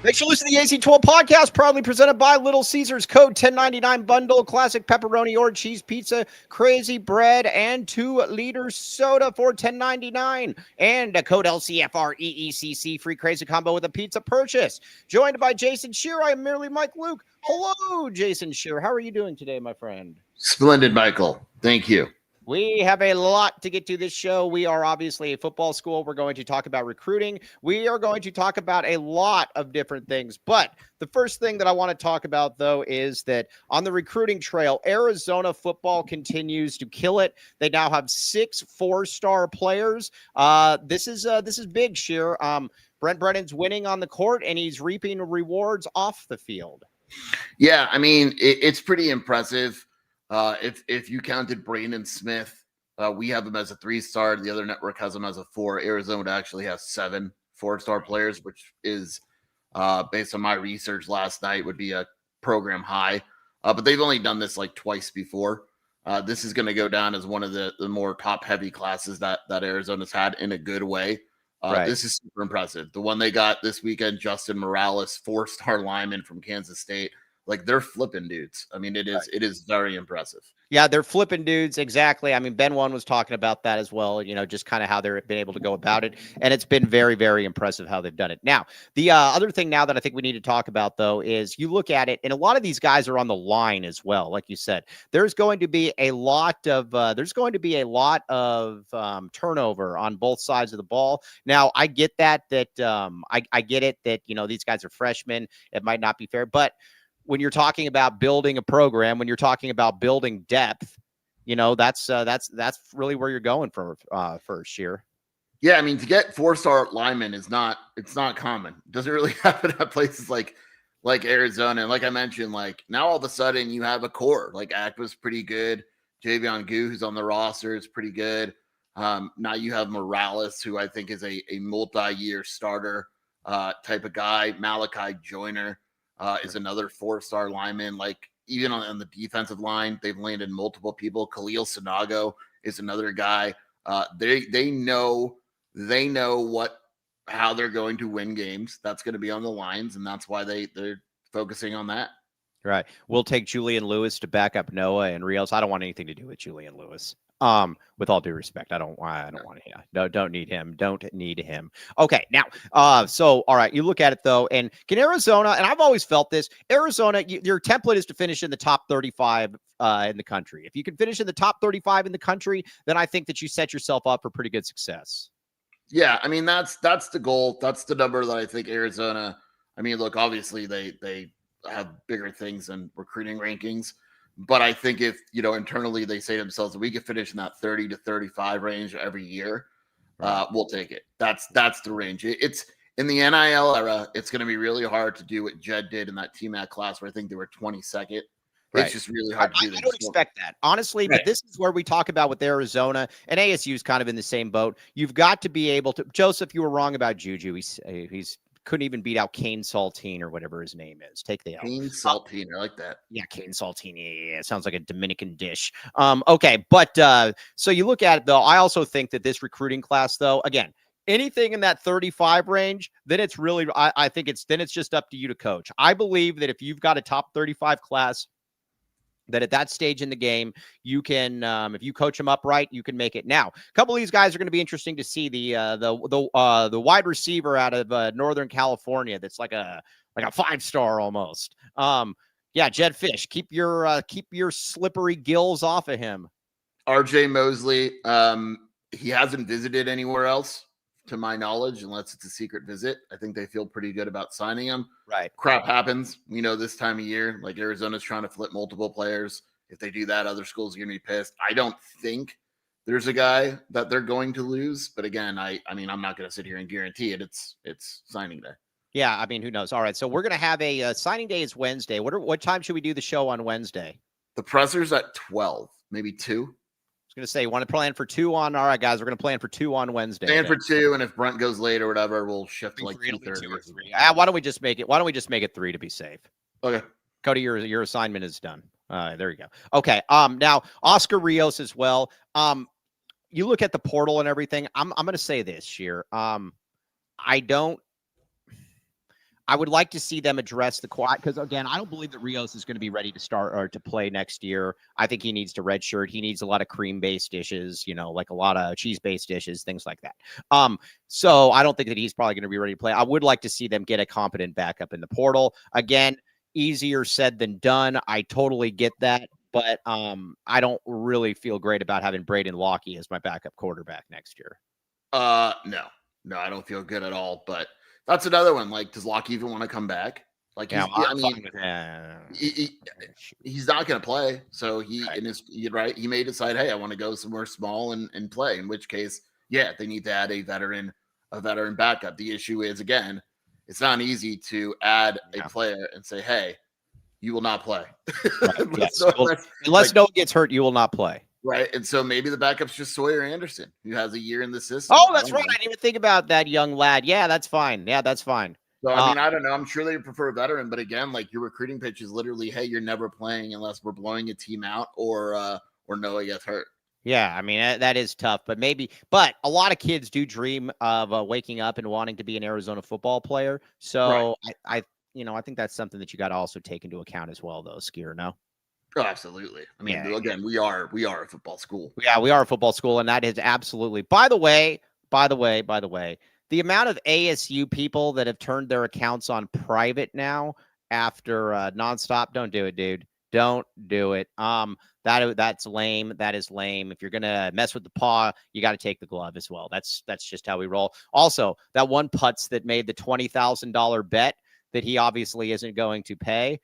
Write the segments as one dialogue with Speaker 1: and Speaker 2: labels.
Speaker 1: Make sure you listen to the AC12 podcast, proudly presented by Little Caesars. Code 1099 bundle, classic pepperoni or cheese pizza, crazy bread, and 2-liter soda for $10.99. And a code LCFREECC, free crazy combo with a pizza purchase. Joined by Jason Shearer, I am merely Mike Luke. Hello, Jason Shearer. How are you doing today, my friend?
Speaker 2: Splendid, Michael. Thank you.
Speaker 1: We have a lot to get to this show. We are obviously a football school. We're going to talk about recruiting. We are going to talk about a lot of different things. But the first thing that I want to talk about, though, is that on the recruiting trail, Arizona football continues to kill it. They now have 6 4-star players. This is big, Sheer. Brent Brennan's winning on the court, and he's reaping rewards off the field.
Speaker 2: Yeah, I mean, it's pretty impressive. If you counted Brandon Smith, we have him as a 3-star. The other network has him as a 4. Arizona actually has 7 4-star players, which is, based on my research last night, would be a program high. But they've only done this like twice before. This is going to go down as one of the more top-heavy classes that Arizona's had in a good way. Right. This is super impressive. The one they got this weekend, Justin Morales, 4-star lineman from Kansas State. Like, they're flipping dudes. I mean, it is very impressive.
Speaker 1: Yeah, they're flipping dudes. Exactly. I mean, Ben One was talking about that as well, just kind of how they've been able to go about it. And it's been very, very impressive how they've done it. Now, the other thing now that I think we need to talk about, though, is you look at it, and a lot of these guys are on the line as well. Like you said, there's going to be a lot of turnover on both sides of the ball. Now, I get that I get it that, these guys are freshmen. It might not be fair, but when you're talking about building a program, when you're talking about building depth, that's really where you're going for first year.
Speaker 2: Yeah, I mean, to get 4-star linemen it's not common. It doesn't really happen at places like Arizona. And like I mentioned, like now all of a sudden you have a core. Like Akba's pretty good. Javion Gu, who's on the roster, is pretty good. Now you have Morales, who I think is a multi-year starter type of guy. Malachi Joyner is another 4-star lineman. Like even on the defensive line, they've landed multiple people. Khalil Sinago is another guy. They know how they're going to win games. That's going to be on the lines, and that's why they're focusing on that.
Speaker 1: Right. We'll take Julian Lewis to back up Noah and Rios. I don't want anything to do with Julian Lewis. With all due respect, I don't want him. Don't need him. Don't need him. Okay. Now, so, all right, you look at it though, and can Arizona, and I've always felt this, Arizona, your template is to finish in the top 35 in the country. If you can finish in the top 35 in the country, then I think that you set yourself up for pretty good success.
Speaker 2: Yeah. I mean, that's the goal. That's the number that I think Arizona, I mean, look, obviously they have bigger things than recruiting rankings. But I think if, internally they say to themselves that we could finish in that 30 to 35 range every year, we'll take it. That's the range. It's in the NIL era, it's going to be really hard to do what Jedd did in that TMAC class where I think they were 22nd. Right. It's just really hard to do.
Speaker 1: I don't expect that, honestly, right. But this is where we talk about with Arizona, and ASU is kind of in the same boat. You've got to be able to, Joseph, you were wrong about Juju. He's couldn't even beat out Kane Saltine or whatever his name is. Take the L.
Speaker 2: Kane Saltine, I like that.
Speaker 1: Yeah, Kane Saltine. Yeah, it sounds like a Dominican dish. Okay, but so you look at it though. I also think that this recruiting class, though, again, anything in that 35 range, then it's really, I think it's just up to you to coach. I believe that if you've got a top 35 class, that at that stage in the game, you can, if you coach them up right, you can make it. Now, a couple of these guys are going to be interesting to see. The wide receiver out of Northern California, that's like a 5-star almost. Yeah, Jedd Fisch. Keep your slippery gills off of him.
Speaker 2: RJ Mosley. He hasn't visited anywhere else, to my knowledge, unless it's a secret visit. I think they feel pretty good about signing him.
Speaker 1: Right.
Speaker 2: Crap happens. We know this time of year, like Arizona's trying to flip multiple players. If they do that, other schools are going to be pissed. I don't think there's a guy that they're going to lose. But again, I mean, I'm not going to sit here and guarantee it. It's signing day.
Speaker 1: Yeah, I mean, who knows? All right, so we're going to have a signing day is Wednesday. What time should we do the show on Wednesday?
Speaker 2: The presser's at 12, maybe 2.
Speaker 1: Going to say, you want to plan for 2 on? All right, guys, we're going to plan for 2 on Wednesday.
Speaker 2: Plan for 2, and if Brent goes late or whatever, we'll shift to like 2:30 or 3.
Speaker 1: Why don't we just make it 3 to be safe?
Speaker 2: Okay.
Speaker 1: Cody, your assignment is done. There you go. Okay. Now Oscar Rios as well. You look at the portal and everything. I'm going to say this, Sheer. I would like to see them address the quiet because, again, I don't believe that Rios is going to be ready to start or to play next year. I think he needs to redshirt. He needs a lot of cream-based dishes, like a lot of cheese-based dishes, things like that. So I don't think that he's probably going to be ready to play. I would like to see them get a competent backup in the portal. Again, easier said than done. I totally get that. But I don't really feel great about having Braden Lockie as my backup quarterback next year.
Speaker 2: No, I don't feel good at all. But that's another one. Like, does Lockie even want to come back? Like,
Speaker 1: Yeah,
Speaker 2: he's not going to play. So he may decide, hey, I want to go somewhere small and play. In which case, yeah, they need to add a veteran backup. The issue is, again, it's not easy to add a player and say, hey, you will not play.
Speaker 1: Right. Unless no one gets hurt, you will not play.
Speaker 2: Right. And so maybe the backup's just Sawyer Anderson, who has a year in the system.
Speaker 1: Oh, that's right. I didn't even think about that young lad. Yeah, that's fine. That's fine.
Speaker 2: So, I mean, I don't know. I'm sure they prefer a veteran. But again, like, your recruiting pitch is literally, hey, you're never playing unless we're blowing a team out or Noah gets hurt.
Speaker 1: Yeah, I mean, that is tough. But a lot of kids do dream of waking up and wanting to be an Arizona football player. So right. I think that's something that you got to also take into account as well, though, Skier, no?
Speaker 2: Oh, absolutely. I mean, again, we are a football school.
Speaker 1: Yeah, we are a football school, and that is absolutely. By the way, the amount of ASU people that have turned their accounts on private now after nonstop, don't do it, dude. Don't do it. That's lame. That is lame. If you're gonna mess with the paw, you got to take the glove as well. That's just how we roll. Also, that one putz that made the $20,000 bet that he obviously isn't going to pay.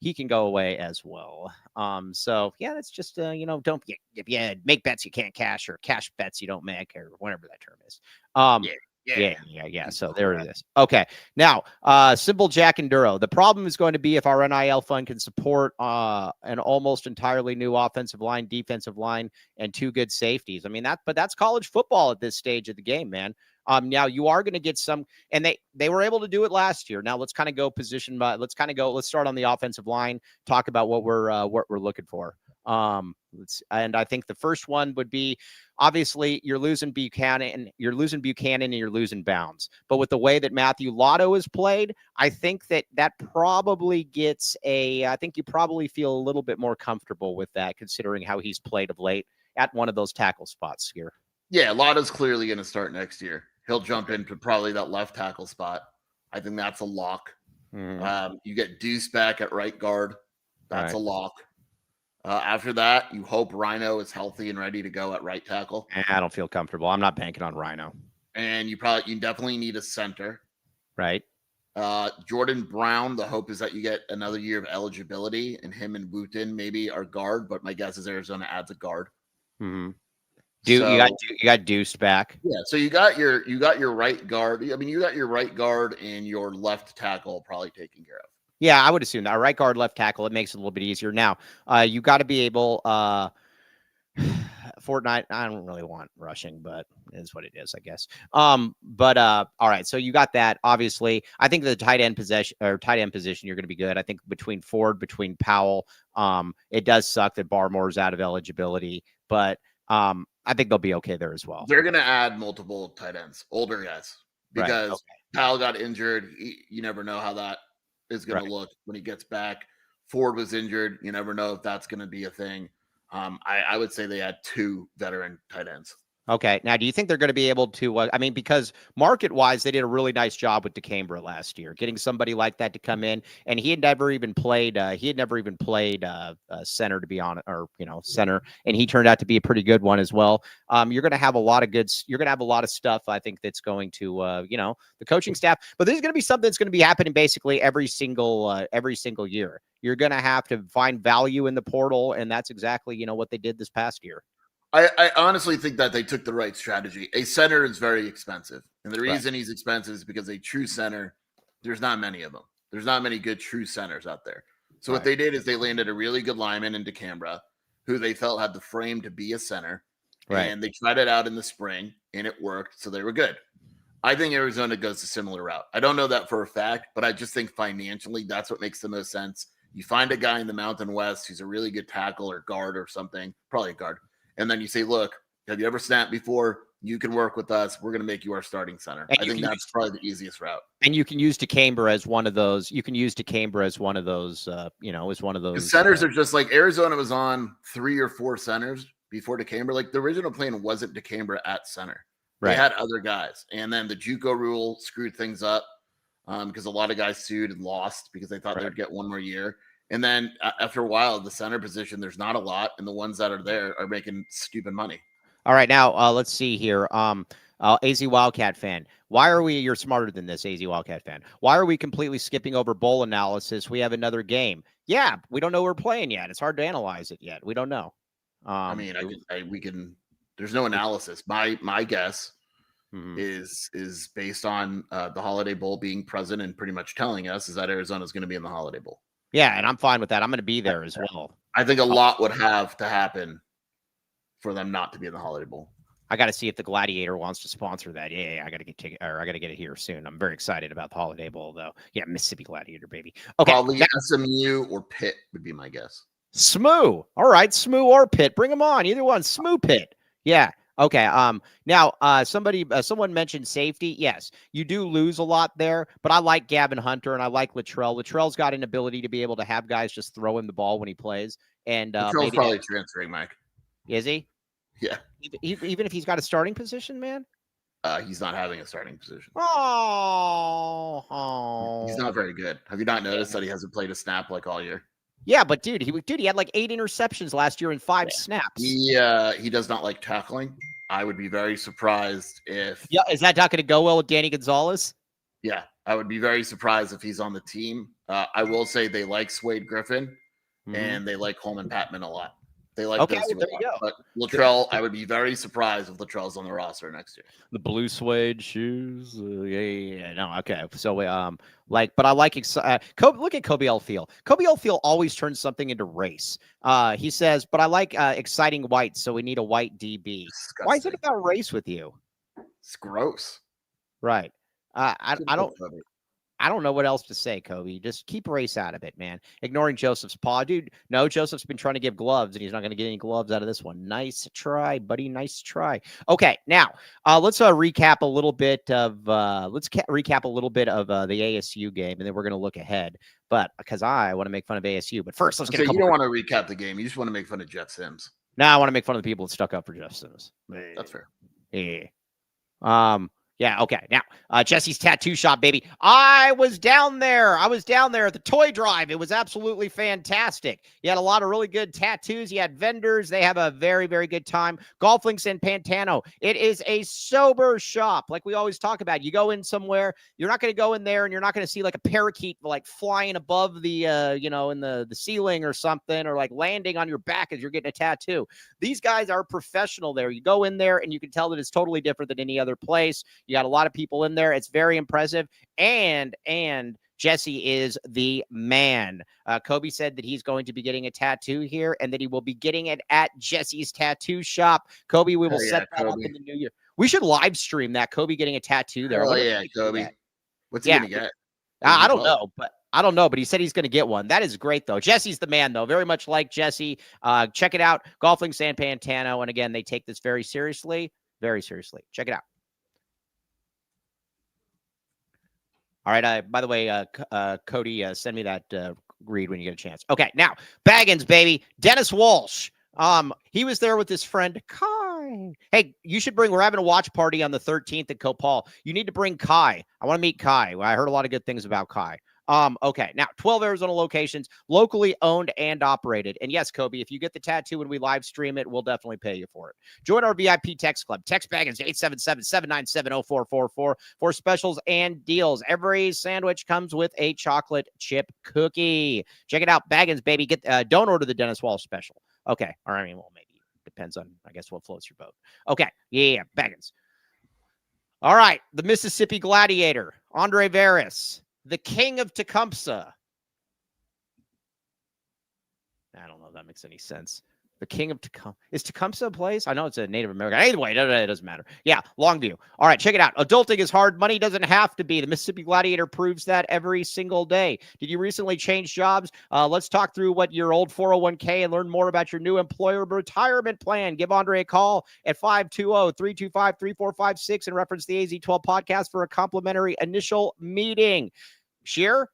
Speaker 1: He can go away as well. So yeah, that's just don't if you make bets you can't cash or cash bets you don't make or whatever that term is. Yeah. So there it is. Okay. Now, Simple Jack and Duro. The problem is going to be if our NIL fund can support an almost entirely new offensive line, defensive line, and 2 good safeties. I mean, but that's college football at this stage of the game, man. Now you are going to get some, and they were able to do it last year. Now let's kind of go position, but let's start on the offensive line, talk about what we're looking for. And I think the first one would be, obviously you're losing Buchanan, and you're losing Bounds. But with the way that Matthew Lotto is played, I think that probably gets I think you probably feel a little bit more comfortable with that, considering how he's played of late at one of those tackle spots here.
Speaker 2: Yeah, Lotto's clearly going to start next year. He'll jump into probably that left tackle spot. I think that's a lock. You get Deuce back at right guard. That's a lock. After that, you hope Rhino is healthy and ready to go at right tackle.
Speaker 1: I don't feel comfortable. I'm not banking on Rhino.
Speaker 2: And you definitely need a center.
Speaker 1: Right.
Speaker 2: Jordan Brown, the hope is that you get another year of eligibility, and him and Wooten maybe are guard, but my guess is Arizona adds a guard.
Speaker 1: Mm-hmm. You got Deuce back.
Speaker 2: Yeah, so you got your right guard. I mean, you got your right guard and your left tackle probably taken care of.
Speaker 1: Yeah, I would assume that. Right guard, left tackle, it makes it a little bit easier. Now, you got to be able Fortnite, I don't really want rushing, but it is what it is, I guess. All right, so you got that. Obviously, I think the tight end position, you're going to be good. I think between Powell, it does suck that Barmore's out of eligibility, but I think they'll be okay there as well.
Speaker 2: They're going to add multiple tight ends, older guys, because Powell got injured. You never know how that is going to look when he gets back. Ford was injured. You never know if that's going to be a thing. I would say they had 2 veteran tight ends.
Speaker 1: Okay. Now, do you think they're going to be able to, because market-wise, they did a really nice job with DeCambra last year, getting somebody like that to come in, and he had never even played center, to be honest, or, center, and he turned out to be a pretty good one as well. You're going to have a lot of stuff, I think, that's going to, the coaching staff, but there's going to be something that's going to be happening basically every single year. You're going to have to find value in the portal, and that's exactly, what they did this past year.
Speaker 2: I honestly think that they took the right strategy. A center is very expensive. And the reason he's expensive is because a true center, there's not many of them. There's not many good true centers out there. So what they did is they landed a really good lineman in DeCambra, who they felt had the frame to be a center. And they tried it out in the spring, and it worked. So they were good. I think Arizona goes a similar route. I don't know that for a fact, but I just think financially that's what makes the most sense. You find a guy in the Mountain West who's a really good tackle or guard or something, probably a guard. And then you say, look, have you ever snapped before? You can work with us. We're going to make you our starting center.
Speaker 1: And
Speaker 2: I think that's probably the easiest route.
Speaker 1: And you can use DeCamber as one of those. You can use DeCamber as one of those. As one of those.
Speaker 2: Centers are just like Arizona was on 3 or 4 centers before DeCamber. Like the original plan wasn't DeCamber at center. They had other guys, and then the JUCO rule screwed things up because a lot of guys sued and lost because they thought they would get 1 more year. And then after a while, the center position, there's not a lot, and the ones that are there are making stupid money.
Speaker 1: All right, now let's see here. AZ Wildcat fan, why are we? You're smarter than this, AZ Wildcat fan. Why are we completely skipping over bowl analysis? We have another game. Yeah, we don't know we're playing yet. It's hard to analyze it yet. We don't know.
Speaker 2: We can. There's no analysis. My guess is based on the Holiday Bowl being present and pretty much telling us is that Arizona is going to be in the Holiday Bowl.
Speaker 1: Yeah, and I'm fine with that. I'm going to be there as well.
Speaker 2: I think a lot would have to happen for them not to be in the Holiday Bowl.
Speaker 1: I got to see if the Gladiator wants to sponsor that. Yeah, I got to get ticket, or I got to get it here soon. I'm very excited about the Holiday Bowl, though. Yeah, Mississippi Gladiator, baby. Okay,
Speaker 2: probably SMU or Pitt would be my guess.
Speaker 1: SMU. All right, SMU or Pitt. Bring them on. Either one. SMU Pitt. Yeah. Okay. Now, someone mentioned safety. Yes, you do lose a lot there, but I like Gavin Hunter and I like Latrell. Latrell's got an ability to be able to have guys just throw him the ball when he plays. And
Speaker 2: Latrell's probably transferring, Mike.
Speaker 1: Is he?
Speaker 2: Yeah.
Speaker 1: Even if he's got a starting position, man.
Speaker 2: He's not having a starting position.
Speaker 1: Oh.
Speaker 2: He's not very good. Have you not noticed that he hasn't played a snap like all year?
Speaker 1: Yeah, but dude, he had like 8 interceptions last year in 5 snaps.
Speaker 2: He does not like tackling. I would be very surprised if.
Speaker 1: Yeah, is that not going to go well with Danny Gonzalez?
Speaker 2: Yeah, I would be very surprised if he's on the team. I will say they like Swade Griffin and they like Coleman Patman a lot. They like those two a lot. But Latrell, I would be very surprised if Latrell's on the roster next year.
Speaker 1: The blue suede shoes. Yeah. No, okay. So, but I like look at Kobe Elfield. Kobe Elfield always turns something into race. He says, but I like exciting whites, so we need a white DB. Disgusting. Why is it about race with you?
Speaker 2: It's gross.
Speaker 1: Right. I don't know what else to say, Kobe. Just keep race out of it, man. Ignoring Joseph's paw. Dude, no, Joseph's been trying to give gloves, and he's not going to get any gloves out of this one. Nice try, buddy. Nice try. Okay, now let's recap a little bit of the ASU game, and then we're going to look ahead. But because I want to make fun of ASU. But first, let's get
Speaker 2: you don't want to recap the game. You just want to make fun of Jeff Sims.
Speaker 1: No, I want to make fun of the people that stuck up for Jeff Sims.
Speaker 2: That's fair.
Speaker 1: Yeah. Yeah, okay. Now, Jesse's tattoo shop, baby. I was down there at the toy drive. It was absolutely fantastic. You had a lot of really good tattoos. You had vendors. They have a very, very good time. Golf Links in Pantano. It is a sober shop, like we always talk about. You go in somewhere, you're not going to go in there and you're not going to see like a parakeet like flying above the, in the ceiling or something, or like landing on your back as you're getting a tattoo. These guys are professional there. You go in there and you can tell that it's totally different than any other place. You got a lot of people in there. It's very impressive. And Jesse is the man. Kobe said that he's going to be getting a tattoo here and that he will be getting it at Jesse's tattoo shop. Kobe, we will set that up in the new year. We should live stream that Kobe getting a tattoo there.
Speaker 2: Oh, yeah, Kobe. What's he going to get?
Speaker 1: I don't know, but he said he's going to get one. That is great, though. Jesse's the man, though. Very much like Jesse. Check it out. Golf Links San Pantano. And again, they take this very seriously. Very seriously. Check it out. All right. By the way, Cody, send me that read when you get a chance. Okay. Now, Baggins, baby. Dennis Walsh. He was there with his friend Kai. Hey, we're having a watch party on the 13th at Copal. You need to bring Kai. I want to meet Kai. I heard a lot of good things about Kai. Okay. Now, 12 Arizona locations, locally owned and operated. And yes, Kobe, if you get the tattoo and we live stream it, we'll definitely pay you for it. Join our VIP text club. Text Baggins 877-797-0444 for specials and deals. Every sandwich comes with a chocolate chip cookie. Check it out. Baggins, baby. Don't order the Dennis Walsh special. Okay. All right. Well, maybe depends on, I guess, what floats your boat. Okay. Yeah. Baggins. All right. The Mississippi Gladiator, Andre Veras. The king of Tecumseh. I don't know if that makes any sense. The king of Tecumseh. Is Tecumseh a place? I know it's a Native American. Anyway, it doesn't matter. Yeah, Longview. All right, check it out. Adulting is hard. Money doesn't have to be. The Mississippi Gladiator proves that every single day. Did you recently change jobs? Let's talk through what your old 401k and learn more about your new employer retirement plan. Give Andre a call at 520-325-3456 and reference the AZ12 podcast for a complimentary initial meeting. Shear?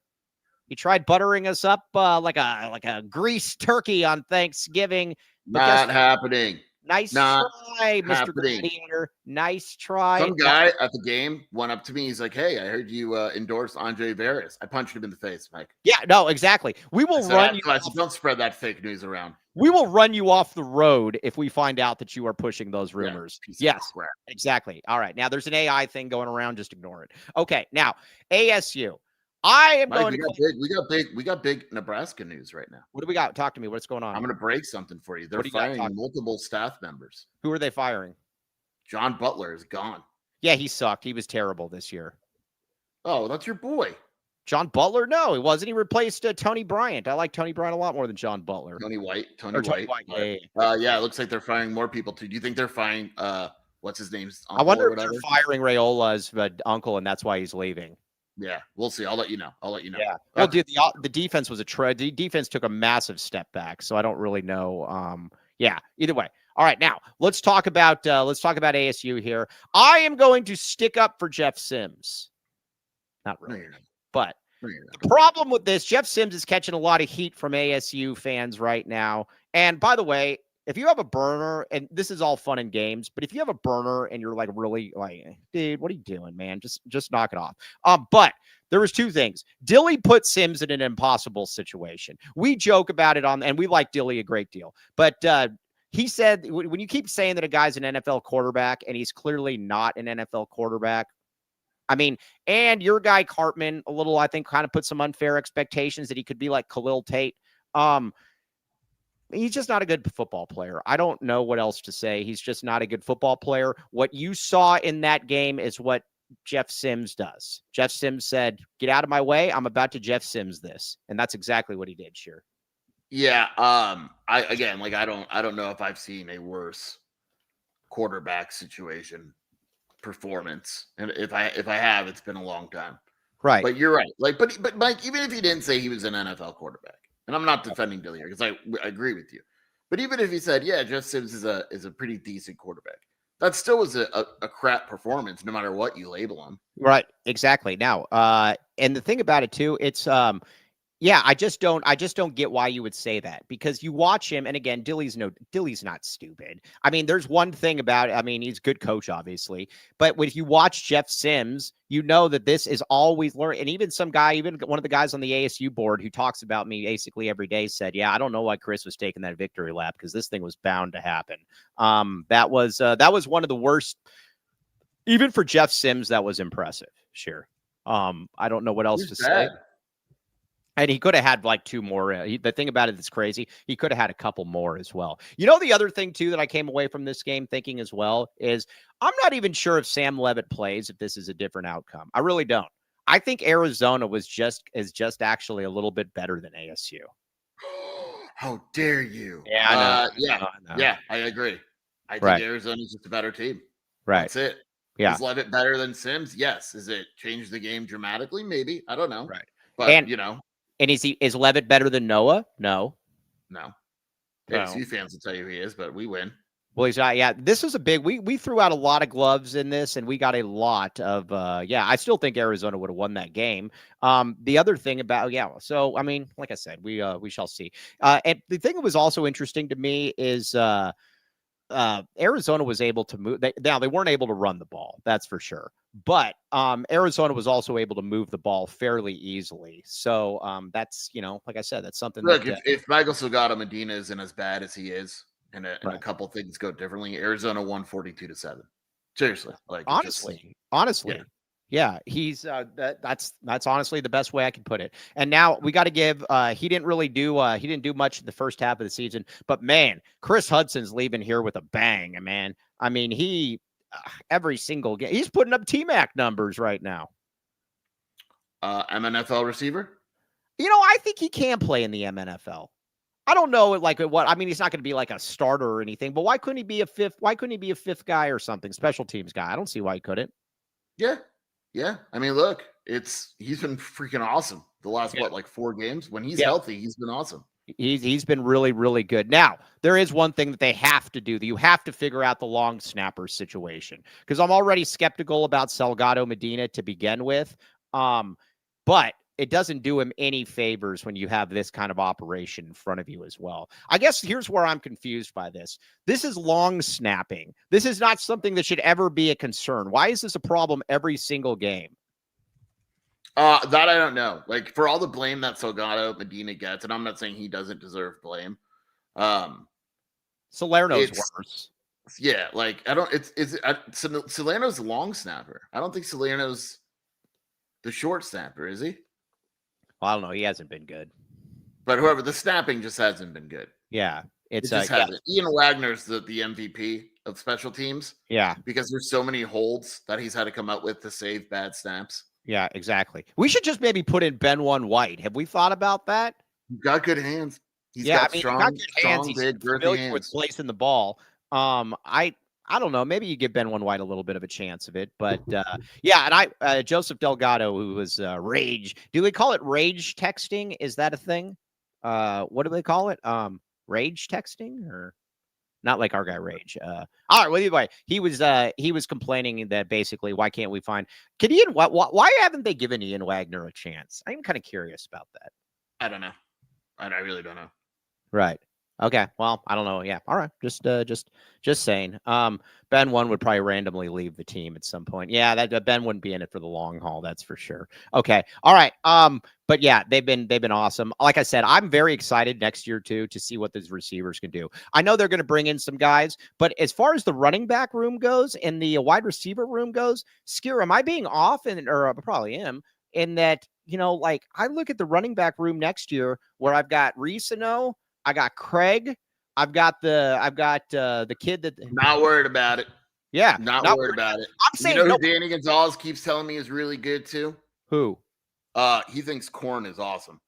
Speaker 1: He tried buttering us up like a greased turkey on Thanksgiving.
Speaker 2: Not happening.
Speaker 1: Nice try, Mr. Gladiator. Nice try.
Speaker 2: Some guy at the game went up to me. He's like, "Hey, I heard you endorse Andre Veras." I punched him in the face, Mike.
Speaker 1: Yeah, no, exactly. We will run you.
Speaker 2: Don't spread that fake news around.
Speaker 1: We will run you off the road if we find out that you are pushing those rumors. Yeah, yes, exactly. All right. Now there's an AI thing going around. Just ignore it. Okay. Now ASU. I am going.
Speaker 2: We got big Nebraska news right now.
Speaker 1: What do we got? Talk to me. What's going on?
Speaker 2: I'm going to break something for you. They're firing multiple staff members.
Speaker 1: Who are they firing?
Speaker 2: John Butler is gone.
Speaker 1: Yeah, he sucked. He was terrible this year.
Speaker 2: Oh, that's your boy.
Speaker 1: John Butler? No, he wasn't. He replaced Tony Bryant. I like Tony Bryant a lot more than John Butler.
Speaker 2: Tony White.
Speaker 1: Tony White.
Speaker 2: Yeah, it looks like they're firing more people too. Do you think they're firing what's his name?
Speaker 1: I wonder if they're firing Rayola's uncle, and that's why he's leaving.
Speaker 2: Yeah, we'll see. I'll let you know.
Speaker 1: Yeah. Well, dude, the defense was the defense took a massive step back, so I don't really know. Yeah. Either way. All right. Now let's talk about ASU here. I am going to stick up for Jeff Sims. Not really, but the problem with this, Jeff Sims is catching a lot of heat from ASU fans right now. And by the way, if you have a burner, and this is all fun and games, but if you have a burner and you're like really like, dude, what are you doing, man? Just knock it off. But there was two things. Dilly put Sims in an impossible situation. We joke about it and we like Dilly a great deal. But he said, when you keep saying that a guy's an NFL quarterback and he's clearly not an NFL quarterback, I mean, and your guy Cartman a little, I think, kind of put some unfair expectations that he could be like Khalil Tate. He's just not a good football player. I don't know what else to say. He's just not a good football player. What you saw in that game is what Jeff Sims does. Jeff Sims said, "Get out of my way. I'm about to Jeff Sims this." And that's exactly what he did, Sheer.
Speaker 2: Yeah. I don't know if I've seen a worse quarterback situation performance. And if I have, it's been a long time.
Speaker 1: Right.
Speaker 2: But you're right. But Mike, even if he didn't say he was an NFL quarterback, and I'm not defending Dilly here because I agree with you. But even if he said, yeah, Jeff Sims is a pretty decent quarterback, that still was a crap performance, no matter what you label him. Right.
Speaker 1: Exactly. Now, and the thing about it too, it's yeah, I just don't get why you would say that, because you watch him, and again, Dilly's not stupid. I mean, there's one thing about it. I mean, he's a good coach, obviously, but when you watch Jeff Sims, you know that this is always learning. And even one of the guys on the ASU board who talks about me basically every day said, yeah, I don't know why Chris was taking that victory lap, because this thing was bound to happen. That was one of the worst, even for Jeff Sims. That was impressive. Sure. I don't know what else to say. And he could have had like two more. The thing about it that's crazy, he could have had a couple more as well. You know, the other thing, too, that I came away from this game thinking as well is I'm not even sure if Sam Leavitt plays if this is a different outcome. I really don't. I think Arizona is just actually a little bit better than ASU.
Speaker 2: How dare you?
Speaker 1: Yeah, I know.
Speaker 2: Yeah, I agree. I think Arizona is just a better team.
Speaker 1: Right.
Speaker 2: That's it.
Speaker 1: Yeah.
Speaker 2: Is Leavitt better than Sims? Yes. Is it changed the game dramatically? Maybe. I don't know.
Speaker 1: Right.
Speaker 2: But,
Speaker 1: And is Leavitt better than Noah? No.
Speaker 2: ASU fans will tell you he is, but we win.
Speaker 1: Well, he's not. Yeah, this was a big. We threw out a lot of gloves in this, and we got a lot of. I still think Arizona would have won that game. The other thing about so I mean, like I said, we shall see. And the thing that was also interesting to me is Arizona was able to move. They weren't able to run the ball, that's for sure. But Arizona was also able to move the ball fairly easily. So that's, like I said, that's something.
Speaker 2: Look, if Michael Salgado Medina isn't as bad as he is, and a couple things go differently, Arizona won 42-7. Seriously, like
Speaker 1: honestly. Yeah, he's that's honestly the best way I can put it. And now we got to give he didn't do much in the first half of the season, but man, Chris Hudson's leaving here with a bang, man. I mean, he every single game he's putting up T-Mac numbers right now.
Speaker 2: MNFL receiver?
Speaker 1: I think he can play in the MNFL. I don't know, like what I mean. He's not going to be like a starter or anything, but why couldn't he be a fifth? Why couldn't he be a fifth guy or something? Special teams guy. I don't see why he couldn't.
Speaker 2: Yeah, yeah. I mean, look, he's been freaking awesome the last like 4 games. When he's healthy, he's been awesome.
Speaker 1: He's been really, really good. Now, there is one thing that they have to do. That you have to figure out the long snapper situation, because I'm already skeptical about Salgado Medina to begin with. But it doesn't do him any favors when you have this kind of operation in front of you as well. I guess here's where I'm confused by this. This is long snapping. This is not something that should ever be a concern. Why is this a problem every single game?
Speaker 2: That I don't know. Like, for all the blame that Salgado Medina gets, and I'm not saying he doesn't deserve blame.
Speaker 1: Salerno's worse.
Speaker 2: Yeah, like I don't. Salerno's a long snapper. I don't think Salerno's the short snapper, is he?
Speaker 1: Well, I don't know. He hasn't been good.
Speaker 2: But whoever, the snapping just hasn't been good.
Speaker 1: Yeah,
Speaker 2: it just hasn't. Ian Wagner's the MVP of special teams.
Speaker 1: Yeah,
Speaker 2: because there's so many holds that he's had to come up with to save bad snaps.
Speaker 1: Yeah, exactly. We should just maybe put in Ben One White. Have we thought about that?
Speaker 2: He's got good hands. He's got good hands. He's
Speaker 1: big, familiar with placing the ball. I don't know. Maybe you give Ben One White a little bit of a chance of it, but yeah. And Joseph Delgado, who was rage. Do they call it rage texting? Is that a thing? What do they call it? Rage texting or? Not like our guy Rage. All right. Well, either way, he was complaining that basically, why can't we find? Why haven't they given Ian Wagner a chance? I'm kind of curious about that.
Speaker 2: I don't know. I really don't know.
Speaker 1: Right. Okay. Well, I don't know. Yeah. All right. Just saying. Ben One would probably randomly leave the team at some point. Yeah. That Ben wouldn't be in it for the long haul. That's for sure. Okay. All right. But yeah, they've been awesome. Like I said, I'm very excited next year too to see what these receivers can do. I know they're going to bring in some guys, but as far as the running back room goes and the wide receiver room goes, Skier, am I being off? Or I probably am. In that, like I look at the running back room next year where I've got Ricino, I got Craig. I've got the kid that
Speaker 2: not worried about it.
Speaker 1: Yeah,
Speaker 2: not worried about it.
Speaker 1: I'm saying
Speaker 2: who Danny Gonzalez keeps telling me is really good too.
Speaker 1: Who?
Speaker 2: He thinks Corn is awesome.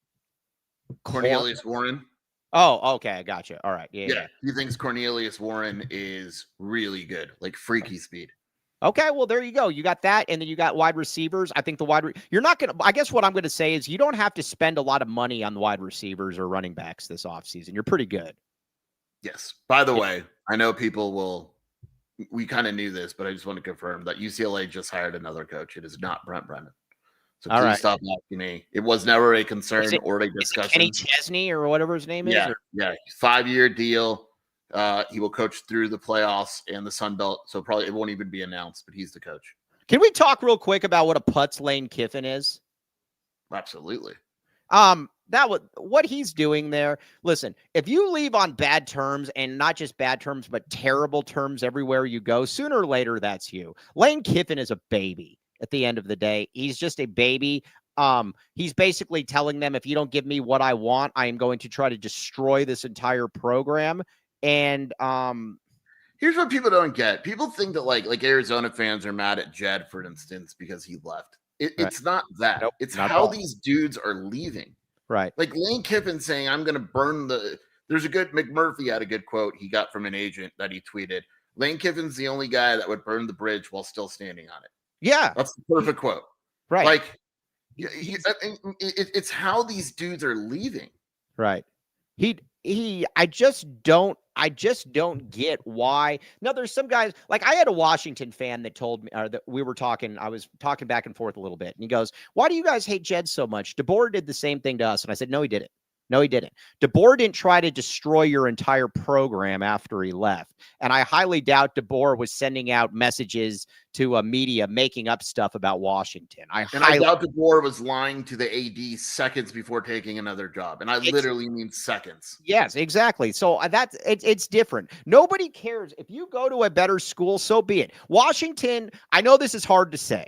Speaker 2: Cornelius Warren.
Speaker 1: Oh, okay, I gotcha. All right, yeah.
Speaker 2: He thinks Cornelius Warren is really good, like freaky speed.
Speaker 1: Okay, well, there you go. You got that, and then you got wide receivers. I think you're not going to – I guess what I'm going to say is you don't have to spend a lot of money on the wide receivers or running backs this offseason. You're pretty good.
Speaker 2: Yes. By the way, I know people will – we kind of knew this, but I just want to confirm that UCLA just hired another coach. It is not Brent Brennan. So please stop asking me. It was never a concern or a discussion.
Speaker 1: Kenny Chesney or whatever his name is?
Speaker 2: Yeah. 5-year deal. He will coach through the playoffs and the Sun Belt, so probably it won't even be announced, but he's the coach.
Speaker 1: Can we talk real quick about what a putz Lane Kiffin is?
Speaker 2: Absolutely.
Speaker 1: What he's doing there. Listen, if you leave on bad terms, and not just bad terms, but terrible terms everywhere you go, sooner or later that's you. Lane Kiffin is a baby at the end of the day. He's just a baby. He's basically telling them, if you don't give me what I want, I am going to try to destroy this entire program. And
Speaker 2: here's what people don't get. People think that like Arizona fans are mad at Jedd, for instance, because he left. It's not that. Nope, it's how these dudes are leaving.
Speaker 1: Right.
Speaker 2: Like Lane Kiffin saying, I'm going to burn there's a good McMurphy had a good quote he got from an agent that he tweeted. Lane Kiffin's the only guy that would burn the bridge while still standing on it.
Speaker 1: Yeah.
Speaker 2: That's the perfect quote.
Speaker 1: Right.
Speaker 2: Like it's how these dudes are leaving.
Speaker 1: Right. I just don't get why. Now, there's some guys, like I had a Washington fan that told me, or that I was talking back and forth a little bit, and he goes, why do you guys hate Jedd so much? DeBoer did the same thing to us. And I said, no, he didn't. No, he didn't. DeBoer didn't try to destroy your entire program after he left. And I highly doubt DeBoer was sending out messages to media making up stuff about Washington. I
Speaker 2: doubt DeBoer was lying to the AD seconds before taking another job. And I literally mean seconds.
Speaker 1: Yes, exactly. So it's different. Nobody cares. If you go to a better school, so be it. Washington, I know this is hard to say.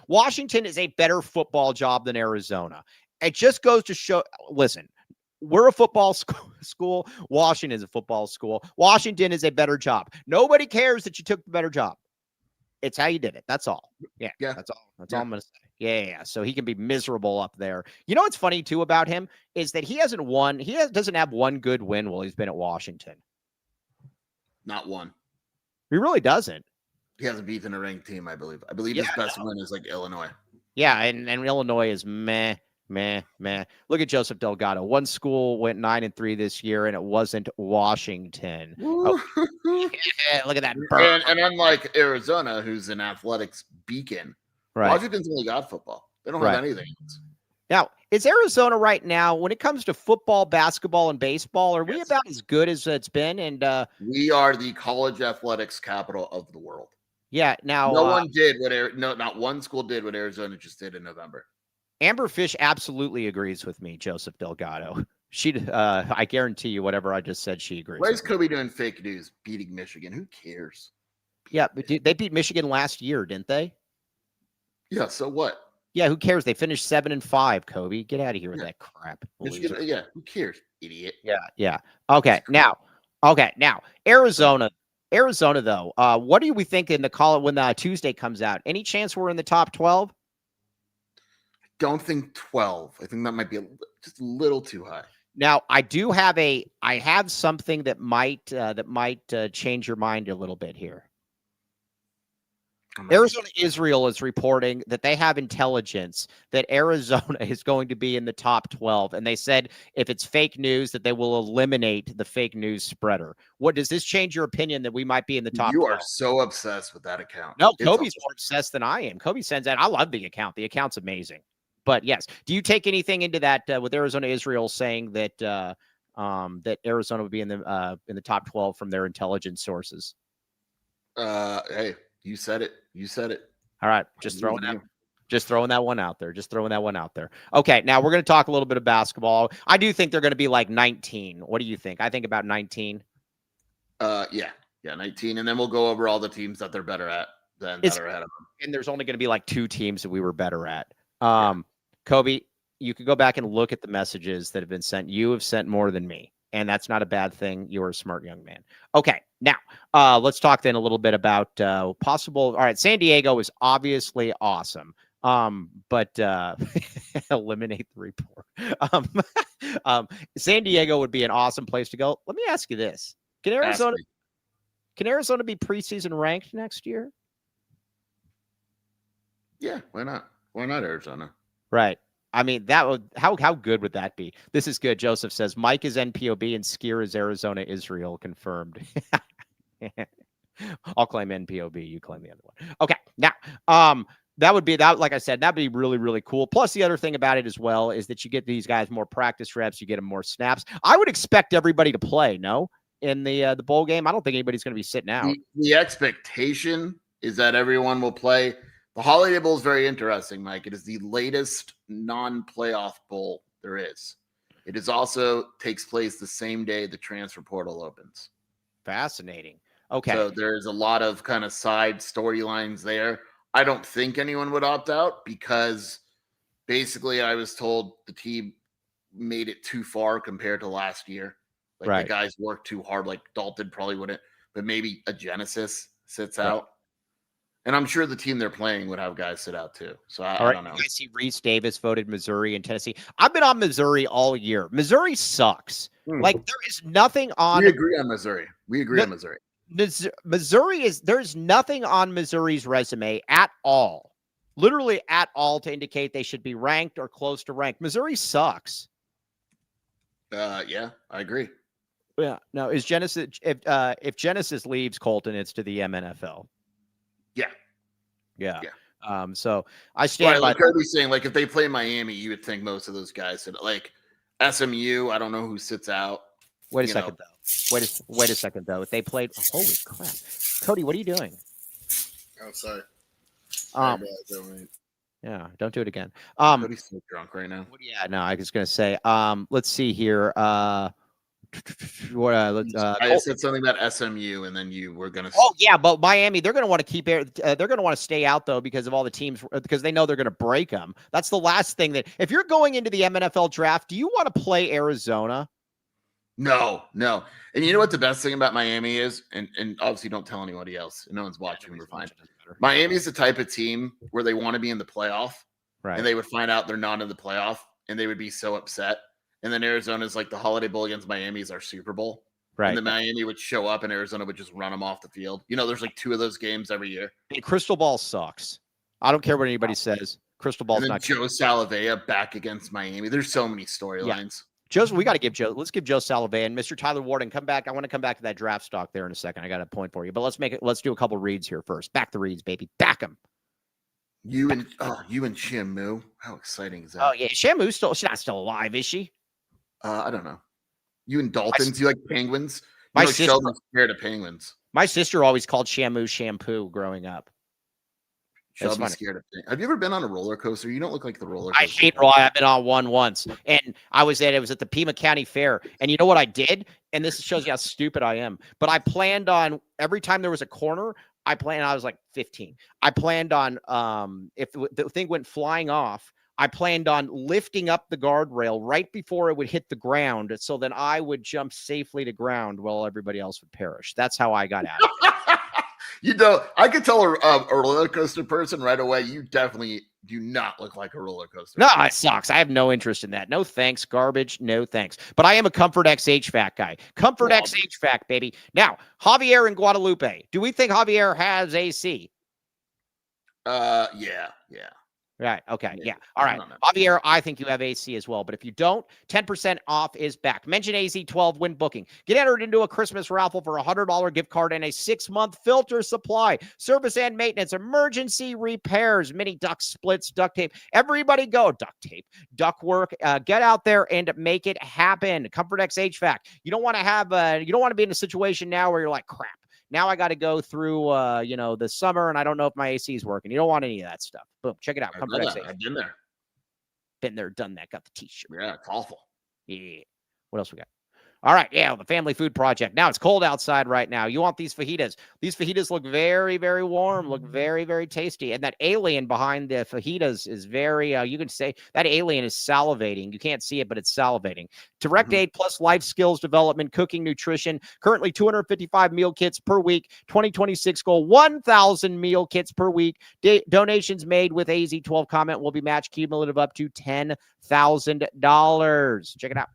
Speaker 1: Washington is a better football job than Arizona. It just goes to show, listen, we're a football school. Washington is a football school. Washington is a better job. Nobody cares that you took the better job. It's how you did it. That's all. Yeah.
Speaker 2: Yeah.
Speaker 1: That's all. That's all I'm going to say. Yeah. So he can be miserable up there. You know what's funny too about him is that he hasn't won. Doesn't have one good win while he's been at Washington.
Speaker 2: Not one.
Speaker 1: He really doesn't.
Speaker 2: He hasn't beaten a ranked team, I believe. I believe his best win is like Illinois. Yeah,
Speaker 1: and Illinois is meh. Look at Joseph Delgado. One school went 9-3 this year, and it wasn't Washington. Oh, yeah, look at that.
Speaker 2: And unlike Arizona, who's an athletics beacon, right. Washington's only got football. They don't have anything else.
Speaker 1: Now, is Arizona right now, when it comes to football, basketball, and baseball, are we about as good as it's been? And
Speaker 2: we are the college athletics capital of the world.
Speaker 1: Yeah. Now,
Speaker 2: not one school did what Arizona just did in November.
Speaker 1: Amber Fish absolutely agrees with me, Joseph Delgado. I guarantee you, whatever I just said, she agrees.
Speaker 2: Why is Kobe doing fake news, beating Michigan? Who cares?
Speaker 1: Yeah, but they beat Michigan last year, didn't they?
Speaker 2: Yeah. So what?
Speaker 1: Yeah, who cares? They finished 7-5. Kobe, get out of here with that crap.
Speaker 2: Michigan, yeah, who cares, idiot?
Speaker 1: Yeah. Okay, now, Arizona though. What do we think in the call when Tuesday comes out? Any chance we're in the top 12?
Speaker 2: Don't think 12. I think that might be just a little too high.
Speaker 1: Now, I have something that might change your mind a little bit here. Arizona Israel is reporting that they have intelligence that Arizona is going to be in the top 12. And they said if it's fake news, that they will eliminate the fake news spreader. What does this change your opinion that we might be in the top 12?
Speaker 2: You are so obsessed with that account.
Speaker 1: No, Kobe's more obsessed than I am. Kobe sends that. I love the account. The account's amazing. But yes, do you take anything into that with Arizona Israel saying that that Arizona would be in the top 12 from their intelligence sources?
Speaker 2: Hey, you said it.
Speaker 1: All right, just throwing that one out there. Okay, now we're going to talk a little bit of basketball. I do think they're going to be like 19. What do you think? I think about 19.
Speaker 2: Yeah, 19, and then we'll go over all the teams that they're better at than that are ahead of them.
Speaker 1: And there's only going to be like 2 teams that we were better at. Kobe, you could go back and look at the messages that have been sent. You have sent more than me, and that's not a bad thing. You're a smart young man. Okay, now let's talk then a little bit about possible. All right, San Diego is obviously awesome, but eliminate the report. San Diego would be an awesome place to go. Let me ask you this: Can Arizona be preseason ranked next year?
Speaker 2: Yeah, why not? Why not Arizona?
Speaker 1: Right. I mean, that would how good would that be? This is good. Joseph says Mike is NPOB and Skier is Arizona Israel confirmed. I'll claim NPOB. You claim the other one. Okay. Now, that would be that. Like I said, that'd be really, really cool. Plus, the other thing about it as well is that you get these guys more practice reps. You get them more snaps. I would expect everybody to play. No, in the bowl game, I don't think anybody's going to be sitting out.
Speaker 2: The expectation is that everyone will play. The Holiday Bowl is very interesting, Mike. It is the latest non-playoff bowl there is. It is also takes place the same day the transfer portal opens.
Speaker 1: Fascinating. Okay.
Speaker 2: So there's a lot of kind of side storylines there. I don't think anyone would opt out because basically I was told the team made it too far compared to last year. Like the guys worked too hard. Like Dalton probably wouldn't, but maybe a Genesis sits out. And I'm sure the team they're playing would have guys sit out too. So I don't know.
Speaker 1: I see Reese Davis voted Missouri and Tennessee. I've been on Missouri all year. Missouri sucks. Like there is nothing on.
Speaker 2: We agree on Missouri.
Speaker 1: There's nothing on Missouri's resume at all, literally at all, to indicate they should be ranked or close to ranked. Missouri sucks.
Speaker 2: Yeah, I agree.
Speaker 1: Yeah. Now, is Genesis if Genesis leaves Colton, it's to the MNFL. Yeah. So I stand by.
Speaker 2: Like Kirby's saying, like if they play Miami, you would think most of those guys said like SMU. I don't know who sits out.
Speaker 1: Wait a second though. Wait a second though. If they played, holy crap, Cody, what are you doing?
Speaker 2: Oh, sorry.
Speaker 1: Yeah, don't do it again.
Speaker 2: Cody's so drunk right now.
Speaker 1: Yeah, no, I was gonna say. Let's see here.
Speaker 2: I said something about SMU, and then you were gonna.
Speaker 1: Oh yeah, but Miami, they're gonna want to keep it. They're gonna want to stay out though because of all the teams, because they know they're gonna break them. That's the last thing that if you're going into the MNFL draft, do you want to play Arizona?
Speaker 2: No. And you know what the best thing about Miami is? And obviously don't tell anybody else. No one's watching. We're fine. Miami's the type of team where they want to be in the playoff.
Speaker 1: Right.
Speaker 2: And they would find out they're not in the playoff and they would be so upset. And then Arizona's like the Holiday Bowl against Miami is our Super Bowl.
Speaker 1: Right.
Speaker 2: And then Miami would show up and Arizona would just run them off the field. There's like 2 of those games every year.
Speaker 1: And Crystal Ball sucks. I don't care what anybody says. Crystal Ball's
Speaker 2: and then
Speaker 1: not
Speaker 2: Joe Salavea back against Miami. There's so many storylines.
Speaker 1: We got to give Joe. Let's give Joe Salavea and Mr. Tyler Warden come back. I want to come back to that draft stock there in a second. I got a point for you, but let's do a couple reads here first. Back the reads, baby. Back them.
Speaker 2: You and Shamu. How exciting is that?
Speaker 1: Oh yeah, she's not still alive, is she?
Speaker 2: I don't know. You and Dalton. Do you like penguins?
Speaker 1: My sister,
Speaker 2: Sheldon's scared of penguins.
Speaker 1: My sister always called Shamu shampoo growing up.
Speaker 2: Sheldon's scared of penguins. Have you ever been on a roller coaster? You don't look like the roller coaster.
Speaker 1: I hate roller. I've been on one once, and it was at the Pima County Fair. And you know what I did? And this shows you how stupid I am. But I planned on every time there was a corner. I was like 15. I planned on if the thing went flying off, I planned on lifting up the guardrail right before it would hit the ground, so then I would jump safely to ground while everybody else would perish. That's how I got out of it.
Speaker 2: I could tell a roller coaster person right away. You definitely do not look like a roller coaster.
Speaker 1: No, it sucks. I have no interest in that. No thanks. Garbage. No thanks. But I am a Comfort X HVAC guy. Comfort X HVAC, baby. Now, Javier in Guadalupe. Do we think Javier has AC?
Speaker 2: Yeah.
Speaker 1: Right. Okay. Yeah. All right. Javier, I think you have AC as well. But if you don't, 10% off is back. Mention AZ12 when booking. Get entered into a Christmas raffle for a $100 gift card and a 6-month filter supply. Service and maintenance, emergency repairs, mini duct splits, duct tape. Everybody go. Duct tape, duct work. Get out there and make it happen. Comfort X HVAC. You don't want to be in a situation now where you're like, crap. Now I got to go through, the summer, and I don't know if my AC is working. You don't want any of that stuff. Boom, check it out.
Speaker 2: I've been there.
Speaker 1: Been there, done that. Got the T-shirt.
Speaker 2: Yeah, it's awful.
Speaker 1: Yeah. What else we got? All right, the Family Food Project. Now it's cold outside right now. You want these fajitas. These fajitas look very, very warm, look very, very tasty. And that alien behind the fajitas is very, you can say that alien is salivating. You can't see it, but it's salivating. Direct aid plus life skills development, cooking, nutrition. Currently 255 meal kits per week. 2026 goal, 1,000 meal kits per week. Donations made with AZ12 comment will be matched cumulative up to $10,000. Check it out.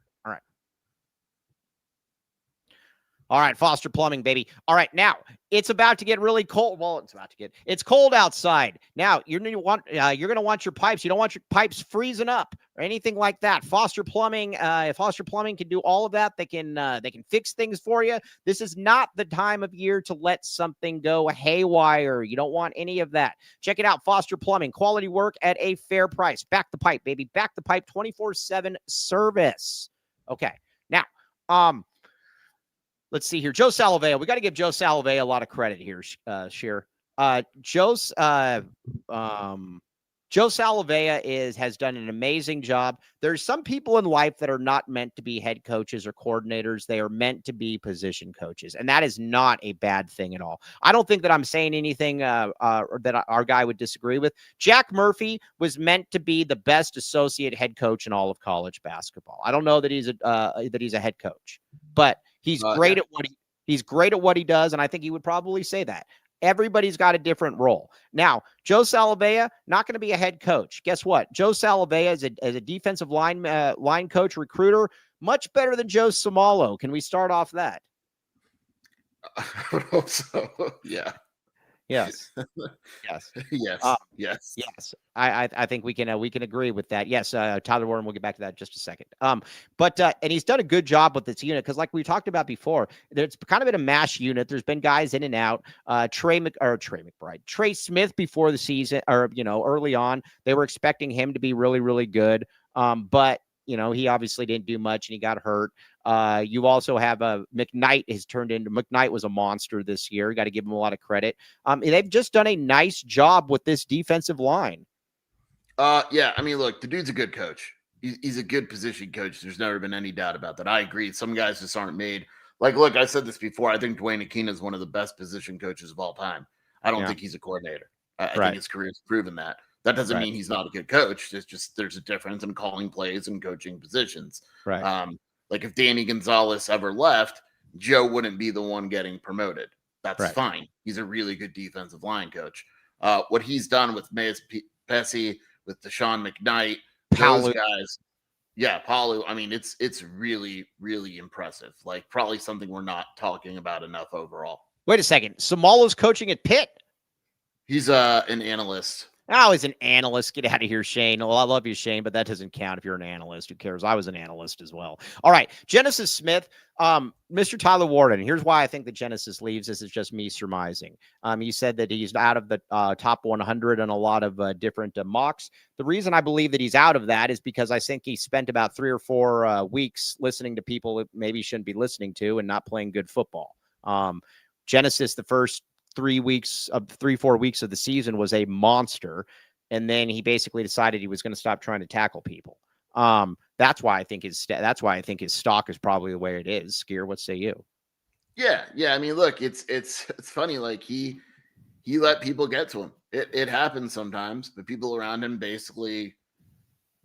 Speaker 1: All right, Foster Plumbing, baby. All right, now it's about to get really cold. Well, it's cold outside. Now you're gonna want your pipes. You don't want your pipes freezing up or anything like that. Foster Plumbing, if Foster Plumbing can do all of that, they can fix things for you. This is not the time of year to let something go haywire. You don't want any of that. Check it out, Foster Plumbing, quality work at a fair price. Back the pipe, baby. Back the pipe, 24/7 service. Okay, now let's see here. Joe Salavea. We got to give Joe Salavea a lot of credit here, Sheer. Joe Salavea has done an amazing job. There's some people in life that are not meant to be head coaches or coordinators. They are meant to be position coaches, and that is not a bad thing at all. I don't think that I'm saying anything that our guy would disagree with. Jack Murphy was meant to be the best associate head coach in all of college basketball. I don't know that he's a head coach, but he's great at what he does, and I think he would probably say that. Everybody's got a different role. Now, Joe Salavea, not going to be a head coach. Guess what? Joe Salavea is a defensive line coach, recruiter, much better than Joe Somalo. Can we start off that?
Speaker 2: I would hope so. Yeah.
Speaker 1: Yes.
Speaker 2: Yes.
Speaker 1: I think we can agree with that. Yes. Tyler Warren, we'll get back to that in just a second. But and he's done a good job with this unit because, like we talked about before, it's kind of been a mash unit. There's been guys in and out. Trey Smith before the season, or early on, they were expecting him to be really, really good. But he obviously didn't do much and he got hurt. You also have McKnight was a monster this year. You got to give him a lot of credit. They've just done a nice job with this defensive line.
Speaker 2: Yeah. I mean, look, the dude's a good coach. He's a good position coach. There's never been any doubt about that. I agree. Some guys just aren't made. Like, look, I said this before. I think Dwayne Akina is one of the best position coaches of all time. I don't think he's a coordinator. I think his career's proven that. That doesn't mean he's not a good coach. There's a difference in calling plays and coaching positions.
Speaker 1: Right.
Speaker 2: Like if Danny Gonzalez ever left, Joe wouldn't be the one getting promoted. That's
Speaker 1: Right.
Speaker 2: fine. He's a really good defensive line coach. What he's done with Mays Pesci, with Deshaun McKnight, those guys. Yeah, Palu. I mean, it's really, really impressive. Like probably something we're not talking about enough overall.
Speaker 1: Wait a second. Samala's coaching at Pitt.
Speaker 2: He's an analyst.
Speaker 1: Oh, he's an analyst. Get out of here, Shane. Well, I love you, Shane, but that doesn't count if you're an analyst. Who cares? I was an analyst as well. All right. Genesis Smith, Mr. Tyler Warden. Here's why I think that Genesis leaves. This is just me surmising. He said that he's out of the top 100 on a lot of different mocks. The reason I believe that he's out of that is because I think he spent about 3 or 4 weeks listening to people that maybe he shouldn't be listening to and not playing good football. Genesis, the first 3 or 4 weeks of the season was a monster. And then he basically decided he was going to stop trying to tackle people. That's why I think his stock is probably the way it is. Skier, what say you?
Speaker 2: Yeah. I mean, look, it's funny. Like he let people get to him. It happens sometimes, but people around him, basically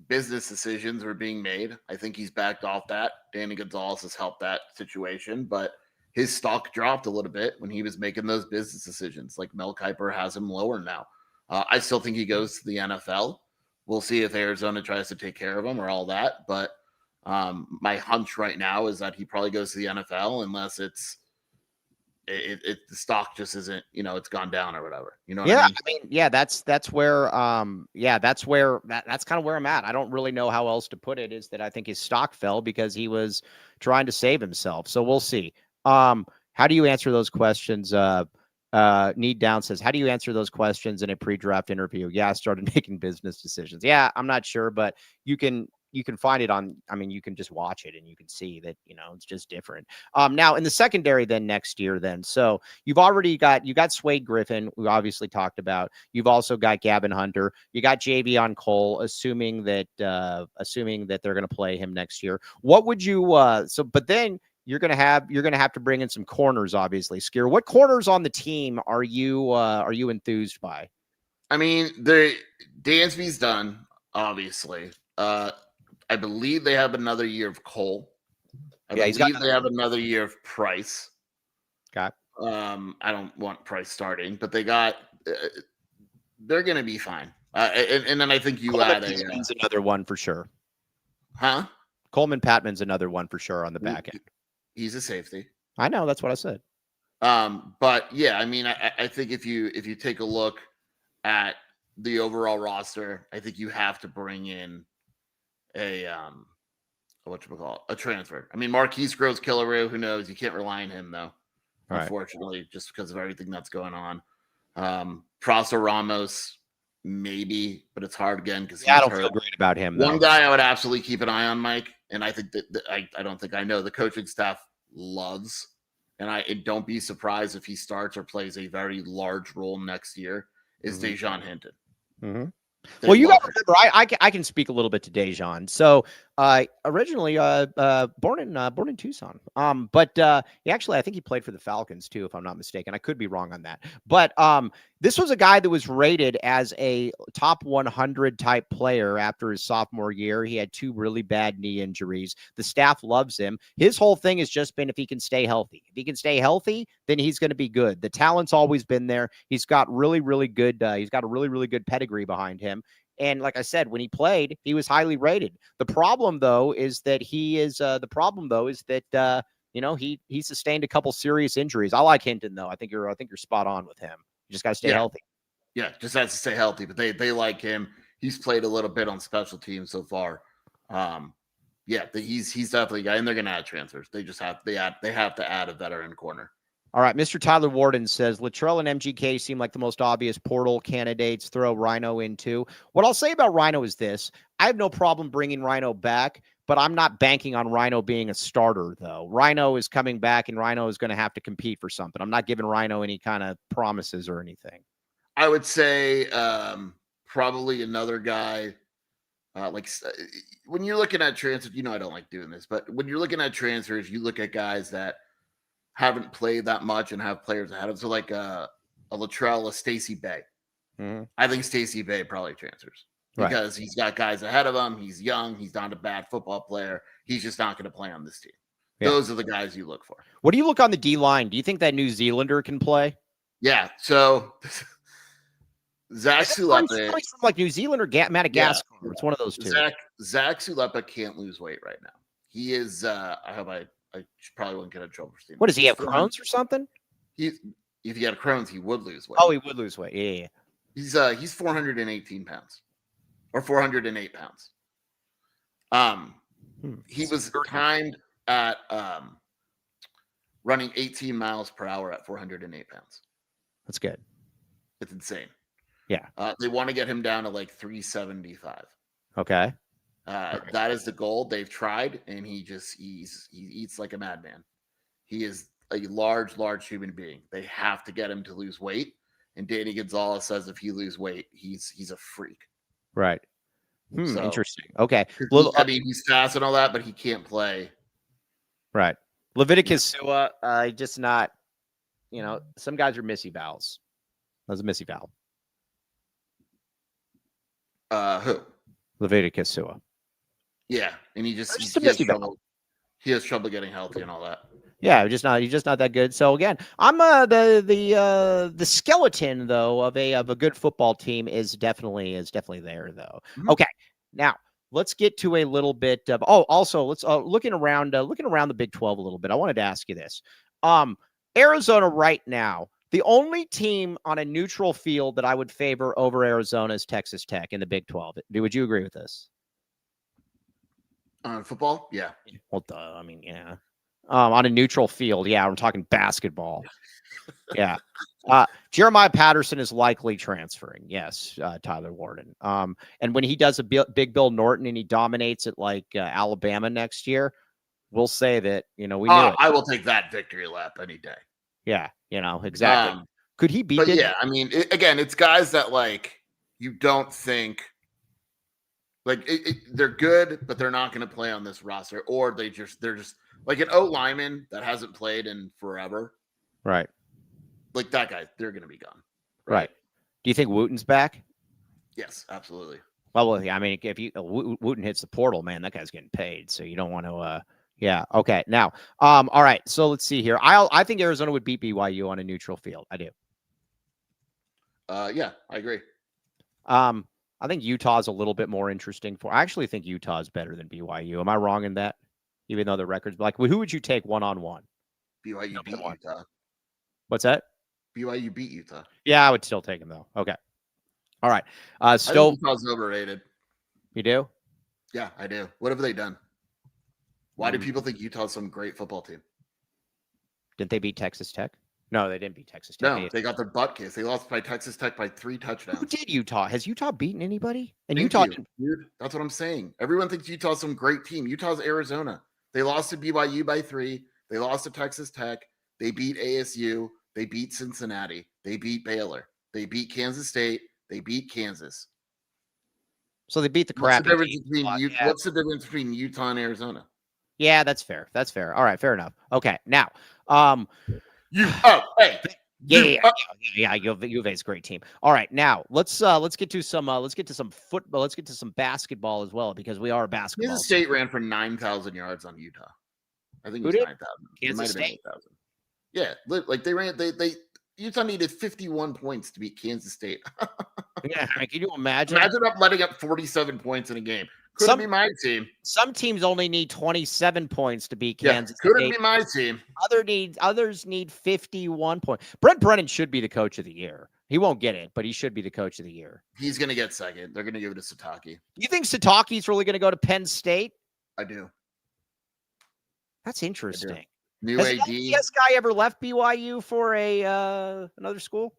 Speaker 2: business decisions were being made. I think he's backed off that. Danny Gonzalez has helped that situation, but his stock dropped a little bit when he was making those business decisions. Like Mel Kiper has him lower now. I still think he goes to the NFL. We'll see if Arizona tries to take care of him or all that. But my hunch right now is that he probably goes to the NFL unless the stock just isn't, it's gone down or whatever. You know what I mean?
Speaker 1: That's where that's kind of where I'm at. I don't really know how else to put it, is that I think his stock fell because he was trying to save himself. So we'll see. How do you answer those questions? Need Down says, how do you answer those questions in a pre-draft interview? Yeah, I started making business decisions. Yeah, I'm not sure, but you can find it on, you can just watch it and you can see that, it's just different. Now in the secondary then next year then, so you got Swade Griffin, we obviously talked about. You've also got Gavin Hunter. You got Javion Cole, assuming that they're going to play him next year. What would you, but then you're going to have to bring in some corners, obviously. Skier, what corners on the team are you enthused by?
Speaker 2: I mean, Dansby's done, obviously. I believe they have another year of Cole. I believe they have another year of Price.
Speaker 1: Got.
Speaker 2: I don't want Price starting, but they're going to be fine. And then I think you
Speaker 1: Coleman
Speaker 2: add
Speaker 1: Patman's another one for sure.
Speaker 2: Huh?
Speaker 1: Coleman Patman's another one for sure on the back end.
Speaker 2: He's a safety.
Speaker 1: I know, that's what I said.
Speaker 2: But yeah, I mean, I think if you take a look at the overall roster, I think you have to bring in a transfer. I mean, Marquise Groves-Killoroo, who knows? You can't rely on him though, unfortunately, just because of everything that's going on. Praso Ramos, maybe, but it's hard again because
Speaker 1: I don't feel great about him.
Speaker 2: One guy I would absolutely keep an eye on, Mike, and I think that I don't think I know the coaching staff loves, and don't be surprised if he starts or plays a very large role next year, is Dejon Hinton.
Speaker 1: Mm-hmm. Well, you got to remember, I can speak a little bit to Dejon. So, originally, born in Tucson. But actually, I think he played for the Falcons too, if I'm not mistaken. I could be wrong on that. But this was a guy that was rated as a top 100 type player after his sophomore year. He had 2 really bad knee injuries. The staff loves him. His whole thing has just been if he can stay healthy. If he can stay healthy, then he's going to be good. The talent's always been there. He's got really, really good. He's got a really, really good pedigree behind him. And like I said, when he played, he was highly rated. The problem, though, is that he sustained a couple serious injuries. I like Hinton, though. I think you're spot on with him. You just got to stay healthy.
Speaker 2: Yeah, just has to stay healthy. But they like him. He's played a little bit on special teams so far. He's definitely a guy, and they're going to add transfers. They have to add a veteran corner.
Speaker 1: All right, Mr. Tyler Warden says Latrell and MGK seem like the most obvious portal candidates. Throw Rhino in too. What I'll say about Rhino is this: I have no problem bringing Rhino back, but I'm not banking on Rhino being a starter, though. Rhino is coming back, and Rhino is going to have to compete for something. I'm not giving Rhino any kind of promises or anything.
Speaker 2: I would say probably another guy. When you're looking at transfers, I don't like doing this, but when you're looking at transfers, you look at guys that haven't played that much and have players ahead of. So like a Latrell, a Stacey Bay.
Speaker 1: Mm-hmm.
Speaker 2: I think Stacey Bay probably transfers. because he's got guys ahead of him. He's young. He's not a bad football player. He's just not going to play on this team. Yeah. Those are the guys you look for.
Speaker 1: What do you look on the D line? Do you think that New Zealander can play?
Speaker 2: Yeah. So Zach Sulepa,
Speaker 1: from like New Zealand or Madagascar. Yeah. It's one of those two.
Speaker 2: Zach Sulepa can't lose weight right now. He is. I hope I probably wouldn't get in trouble for saying.
Speaker 1: What does he have? Crohn's or something?
Speaker 2: If he had Crohn's, he would lose weight.
Speaker 1: Oh, he would lose weight. Yeah.
Speaker 2: He's 418 pounds or 408 pounds. He was timed at running 18 miles per hour at 408 pounds.
Speaker 1: That's good.
Speaker 2: It's insane.
Speaker 1: Yeah.
Speaker 2: They want to get him down to like 375.
Speaker 1: Okay.
Speaker 2: That is the goal. They've tried, and he eats like a madman. He is a large human being. They have to get him to lose weight. And Danny Gonzalez says if he lose weight, he's a freak.
Speaker 1: Right.
Speaker 2: So,
Speaker 1: interesting. Okay.
Speaker 2: He's fast and all that, but he can't play.
Speaker 1: Right. Leviticus Sua, just not, some guys are missy vowels. That was a missy vowel.
Speaker 2: Who?
Speaker 1: Leviticus Sua.
Speaker 2: Yeah, and he has trouble getting healthy and all that.
Speaker 1: Yeah, he's just not that good. So again, I'm the skeleton though of a good football team is definitely there though. Mm-hmm. Okay, now let's get to a little bit of also let's looking around the Big 12 a little bit. I wanted to ask you this. Arizona right now, the only team on a neutral field that I would favor over Arizona is Texas Tech in the Big 12. Would you agree with this?
Speaker 2: On football? Yeah.
Speaker 1: Well, yeah. On a neutral field. Yeah, I'm talking basketball. Yeah. Jeremiah Patterson is likely transferring. Yes, Tyler Warden. And when he does a big Bill Norton and he dominates it like Alabama next year, we'll say that, we knew it.
Speaker 2: I will take that victory lap any day.
Speaker 1: Yeah, exactly. Could he beat it?
Speaker 2: Yeah, again, it's guys that you don't think they're good, but they're not going to play on this roster, or they're just like an O lineman that hasn't played in forever.
Speaker 1: Right.
Speaker 2: Like that guy, they're going to be gone.
Speaker 1: Right. Do you think Wooten's back?
Speaker 2: Yes, absolutely.
Speaker 1: Well, if Wooten hits the portal, man, that guy's getting paid. So you don't want to, yeah. Okay. Now, all right. So let's see here. I think Arizona would beat BYU on a neutral field. I do.
Speaker 2: Yeah, I agree.
Speaker 1: I think Utah's a little bit more interesting I actually think Utah's better than BYU. Am I wrong in that? Even though the record's who would you take one-on-one?
Speaker 2: BYU beat Utah.
Speaker 1: What's that?
Speaker 2: BYU beat Utah.
Speaker 1: Yeah, I would still take him though. Okay. All right.
Speaker 2: I think Utah's overrated.
Speaker 1: You do?
Speaker 2: Yeah, I do. What have they done? Why do people think Utah's some great football team?
Speaker 1: Didn't they beat Texas Tech? No, they didn't beat Texas Tech.
Speaker 2: No, they got their butt kicked. They lost by Texas Tech by 3 touchdowns.
Speaker 1: Who did Utah? Has Utah beaten anybody? And
Speaker 2: dude. That's what I'm saying. Everyone thinks Utah's some great team. Utah's Arizona. They lost to BYU by 3. They lost to Texas Tech. They beat ASU. They beat Cincinnati. They beat Baylor. They beat Kansas State. They beat Kansas.
Speaker 1: So they beat the crap.
Speaker 2: What's the difference between Utah and Arizona?
Speaker 1: Yeah, that's fair. That's fair. All right, fair enough. Okay, now, Juve's a great team. All right, now let's get to some football. Let's get to some basketball as well because we are a basketball.
Speaker 2: Kansas State ran for 9,000 yards on Utah. I think it was 9,000.
Speaker 1: Kansas State.
Speaker 2: 8,000. Yeah, Utah needed 51 points to beat Kansas State.
Speaker 1: Yeah, can you imagine?
Speaker 2: Imagine letting up 47 points in a game. Couldn't be my team.
Speaker 1: Some teams only need 27 points to beat Kansas State.
Speaker 2: Couldn't be my team.
Speaker 1: Others need 51 points. Brent Brennan should be the coach of the year. He won't get it, but he should be the coach of the year.
Speaker 2: He's going to get second. They're going to give it to Sataki.
Speaker 1: You think Sataki's really going to go to Penn State?
Speaker 2: I do.
Speaker 1: That's interesting.
Speaker 2: New
Speaker 1: Has
Speaker 2: AD.
Speaker 1: the LDS guy ever left BYU for another school?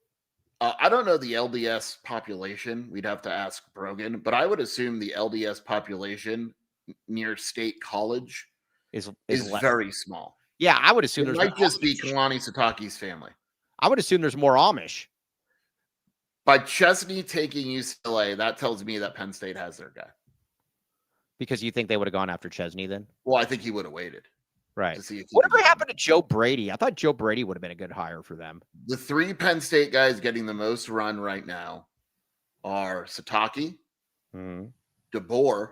Speaker 2: I don't know the LDS population. We'd have to ask Brogan, but I would assume the LDS population near State College is very small.
Speaker 1: Yeah, I would assume
Speaker 2: it might just be Kalani Sataki's family.
Speaker 1: I would assume there's more Amish.
Speaker 2: By Chesney taking UCLA, that tells me that Penn State has their guy.
Speaker 1: Because you think they would have gone after Chesney then?
Speaker 2: Well, I think he would have waited.
Speaker 1: Right. Whatever happened to Joe Brady? I thought Joe Brady would have been a good hire for them.
Speaker 2: The 3 Penn State guys getting the most run right now are Sataki, DeBoer.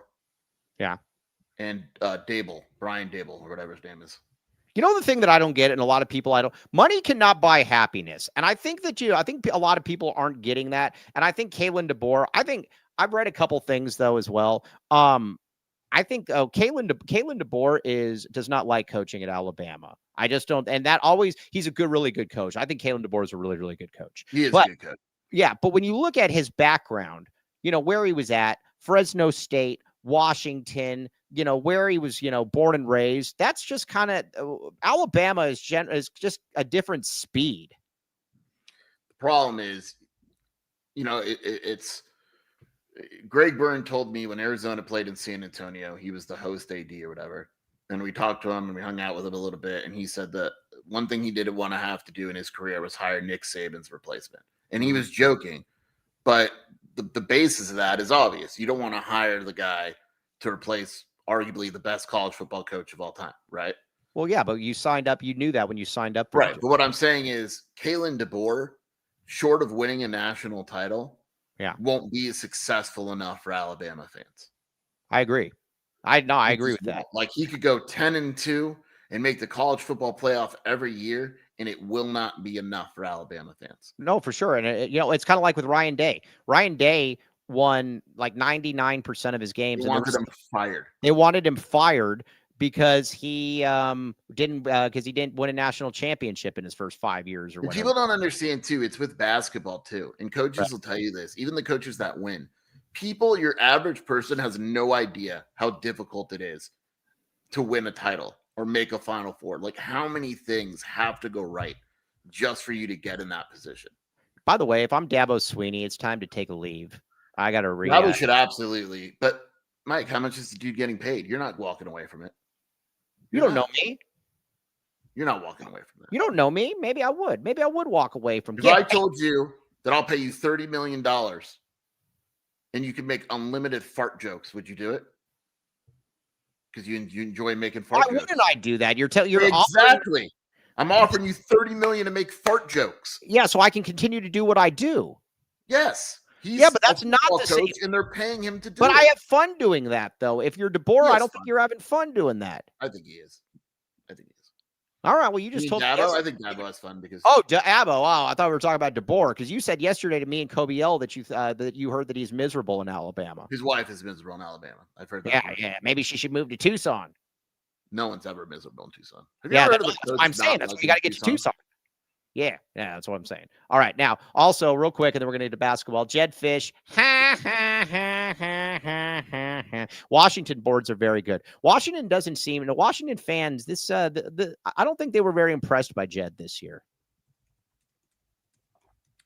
Speaker 1: Yeah.
Speaker 2: And Brian Dable, or whatever his name is.
Speaker 1: You know, the thing that I don't get, and a lot of people money cannot buy happiness. And I think that I think a lot of people aren't getting that. And I think Kalen DeBoer, I've read a couple things though as well. I think Kalen DeBoer does not like coaching at Alabama. I just don't. And he's a really good coach. I think Kalen DeBoer is a really, really good coach.
Speaker 2: He is a good coach.
Speaker 1: Yeah. But when you look at his background, where he was at, Fresno State, Washington, where he was, born and raised, that's just kind of Alabama is just a different speed.
Speaker 2: The problem is, it's Greg Byrne told me when Arizona played in San Antonio, he was the host AD or whatever. And we talked to him and we hung out with him a little bit. And he said that one thing he didn't want to have to do in his career was hire Nick Saban's replacement. And he was joking, but the basis of that is obvious. You don't want to hire the guy to replace arguably the best college football coach of all time, right?
Speaker 1: Well, yeah, but you signed up. You knew that when you signed up.
Speaker 2: Right. But what I'm saying is Kalen DeBoer, short of winning a national title, won't be successful enough for Alabama fans.
Speaker 1: I agree. I agree with that.
Speaker 2: Like he could go 10-2 and make the college football playoff every year, and it will not be enough for Alabama fans.
Speaker 1: No, for sure. And it's kind of like with Ryan Day. Ryan Day won like 99% of his games.
Speaker 2: They wanted him fired.
Speaker 1: They wanted him fired because he didn't win a national championship in his first 5 years or whatever.
Speaker 2: People don't understand too. It's with basketball too, and coaches will tell you this. Even the coaches that win, your average person has no idea how difficult it is to win a title or make a Final Four. Like how many things have to go right just for you to get in that position.
Speaker 1: By the way, if I'm Dabo Swinney, it's time to take a leave. I got to read.
Speaker 2: Probably should absolutely. But Mike, how much is the dude getting paid? You're not walking away from it.
Speaker 1: You don't know me.
Speaker 2: You're not walking away from that.
Speaker 1: You don't know me. Maybe I would. Maybe I would walk away from.
Speaker 2: If I told you that I'll pay you $30 million and you can make unlimited fart jokes, would you do it? Because you enjoy making fart jokes.
Speaker 1: Why wouldn't I do that? You're
Speaker 2: exactly. I'm offering you $30 million to make fart jokes.
Speaker 1: Yeah, so I can continue to do what I do.
Speaker 2: Yes.
Speaker 1: But that's not the same.
Speaker 2: And they're paying him to do it.
Speaker 1: But I have fun doing that, though. If you're DeBoer, I don't think you're having fun doing that.
Speaker 2: I think he is.
Speaker 1: All right. Well, you just told me.
Speaker 2: I think Dabo has fun because.
Speaker 1: Oh, Dabo. Wow. I thought we were talking about DeBoer because you said yesterday to me and Kobe L that you heard that he's miserable in Alabama.
Speaker 2: His wife is miserable in Alabama. I've heard that.
Speaker 1: Yeah. Maybe she should move to Tucson.
Speaker 2: No one's ever miserable in Tucson.
Speaker 1: I'm saying that's why you got to get to Tucson. Yeah, that's what I'm saying. All right, now, also, real quick, and then we're going to get to basketball. Jedd Fisch. Washington boards are very good. Washington doesn't seem, Washington fans, I don't think they were very impressed by Jedd this year.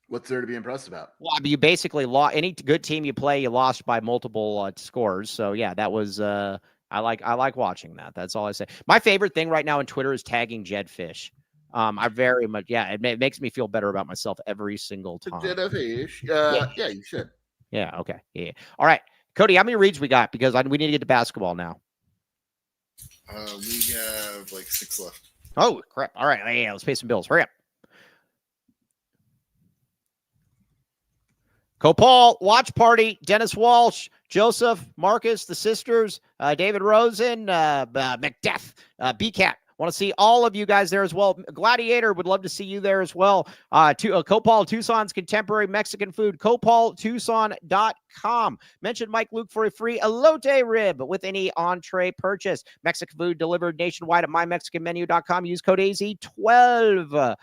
Speaker 2: What's there to be impressed about?
Speaker 1: Well, you basically lost. Any good team you play, you lost by multiple scores. So, yeah, that was, I like watching that. That's all I say. My favorite thing right now on Twitter is tagging Jedd Fisch. I very much, it makes me feel better about myself every single time.
Speaker 2: Jedd Fisch. Yeah, you should.
Speaker 1: Yeah, okay. Yeah. All right. Cody, how many reads we got? Because we need to get to basketball now.
Speaker 3: We have like 6 left.
Speaker 1: Oh, crap. All right. Yeah, let's pay some bills. Hurry up. Copal, Watch Party, Dennis Walsh, Joseph, Marcus, the sisters, David Rosen, Macbeth, BCAT. Want to see all of you guys there as well. Gladiator would love to see you there as well. Copal, Tucson's contemporary Mexican food. CopalTucson.com. Mention Mike Luke for a free elote rib with any entree purchase. Mexican food delivered nationwide at mymexicanmenu.com. Use code AZ12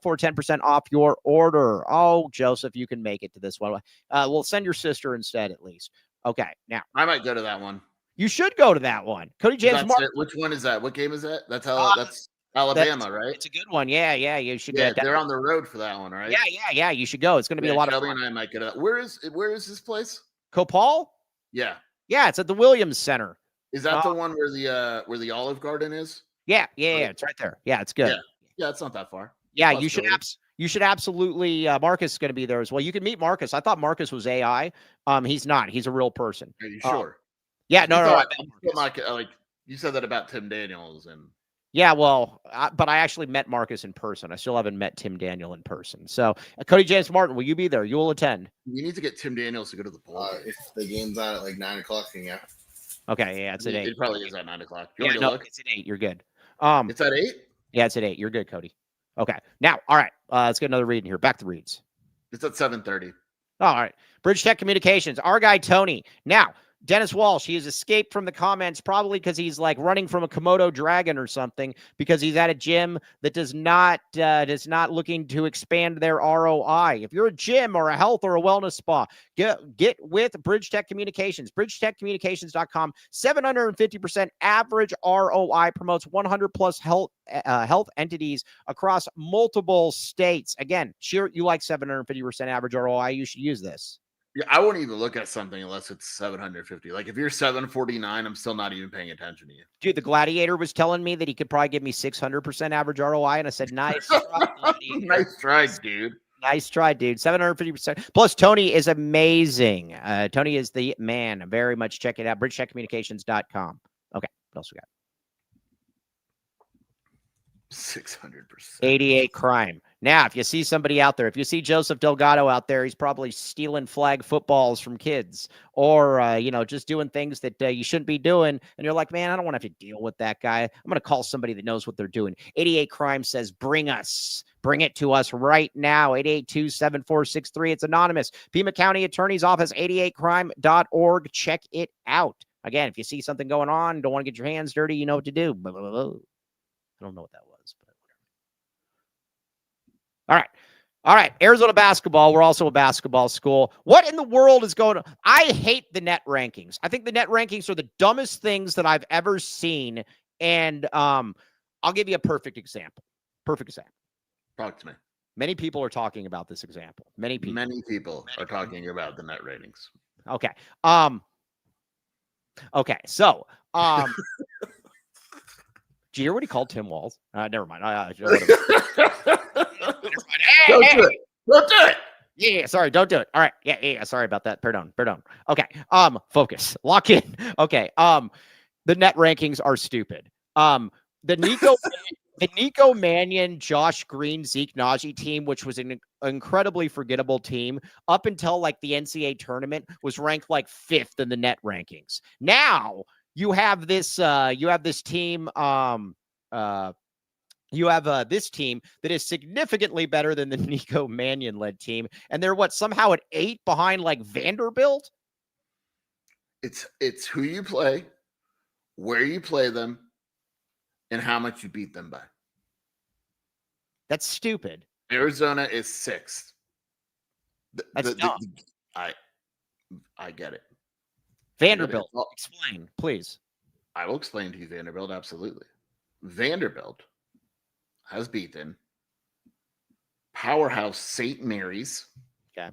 Speaker 1: for 10% off your order. Oh, Joseph, you can make it to this one. We'll send your sister instead, at least. Okay, now.
Speaker 2: I might go to that one.
Speaker 1: You should go to that one. Cody James.
Speaker 2: Which one is that? What game is that? That's Alabama, right?
Speaker 1: It's a good one. Yeah. You should.
Speaker 2: Yeah, they're on the road for that one, right?
Speaker 1: Yeah. You should go. It's going to be a lot of fun.
Speaker 2: And I might go to that. Where is this place?
Speaker 1: Copal?
Speaker 2: Yeah.
Speaker 1: Yeah, it's at the Williams Center.
Speaker 2: Is that the one where the Olive Garden is?
Speaker 1: Yeah. It's right there. Yeah, it's good.
Speaker 2: Yeah, it's not that far.
Speaker 1: Yeah, you should absolutely. Marcus is going to be there as well. You can meet Marcus. I thought Marcus was AI. He's not. He's a real person.
Speaker 2: Are you sure?
Speaker 1: Yeah, no.
Speaker 2: Like you said that about Tim Daniels and
Speaker 1: Yeah, well, but I actually met Marcus in person. I still haven't met Tim Daniel in person. So, Cody James Martin, will you be there? You will attend.
Speaker 2: We need to get Tim Daniels to go to the bowl.
Speaker 3: If the game's on at like 9 o'clock, then yeah.
Speaker 1: Okay, yeah, it's at 8.
Speaker 2: It probably is at 9 o'clock. You
Speaker 1: Yeah,
Speaker 2: want me
Speaker 1: no,
Speaker 2: to look?
Speaker 1: it's at 8. You're good.
Speaker 2: It's at 8?
Speaker 1: Yeah, it's at 8. You're good, Cody. Okay. Now, all right. Let's get another read in here. Back to reads.
Speaker 2: It's at 7:30.
Speaker 1: All right. Bridge Tech Communications, our guy Tony. Now, Dennis Walsh, he has escaped from the comments probably because he's like running from a Komodo dragon or something because he's at a gym that does not looking to expand their ROI. If you're a gym or a health or a wellness spa, get with Bridge Tech Communications. BridgeTechCommunications.com. 750% average ROI, promotes 100 plus health entities across multiple states. Again, sure, you like 750% average ROI, you should use this.
Speaker 2: Yeah, I won't even look at something unless it's 750. Like if you're 749, I'm still not even paying attention to you.
Speaker 1: Dude, the Gladiator was telling me that he could probably give me 600% average ROI, and I said, nice try,
Speaker 2: nice try, dude.
Speaker 1: Nice try, dude. 750%. Plus, Tony is amazing. Tony is the man. Very much check it out. BridgeTechCommunications.com. Okay, what else we got?
Speaker 2: 600%.
Speaker 1: 88 crime. Now, if you see somebody out there, if you see Joseph Delgado out there, he's probably stealing flag footballs from kids or, just doing things that you shouldn't be doing. And you're like, man, I don't want to have to deal with that guy. I'm going to call somebody that knows what they're doing. 88 crime says, bring it to us right now. 882-7463. It's anonymous. Pima County Attorney's Office, 88crime.org. Check it out. Again, if you see something going on, don't want to get your hands dirty, you know what to do. Blah, blah, blah, blah. I don't know what that was. All right. Arizona basketball. We're also a basketball school. What in the world is going on? I hate the net rankings. I think the net rankings are the dumbest things that I've ever seen. And I'll give you a perfect example.
Speaker 2: Talk to me.
Speaker 1: Many people are talking about this example. Many people
Speaker 2: are talking about the net ratings.
Speaker 1: Okay. Okay. So, did you hear what he called Tim Walz? Never mind.
Speaker 2: Don't do it.
Speaker 1: Yeah, sorry, don't do it. All right. Yeah, sorry about that. Pardon. Okay. Focus. Lock in. Okay. The net rankings are stupid. The Nico Mannion, Josh Green, Zeke Najee team, which was an incredibly forgettable team up until like the NCAA tournament, was ranked like 5th in the net rankings. Now you have this team. You have this team that is significantly better than the Nico Mannion-led team, and they're somehow at 8 behind like Vanderbilt.
Speaker 2: It's who you play, where you play them, and how much you beat them by.
Speaker 1: That's stupid.
Speaker 2: Arizona is 6th.
Speaker 1: That's dumb.
Speaker 2: I get it.
Speaker 1: Vanderbilt, explain, please.
Speaker 2: I will explain to you Vanderbilt, absolutely. Vanderbilt has beaten powerhouse St. Mary's.
Speaker 1: Okay.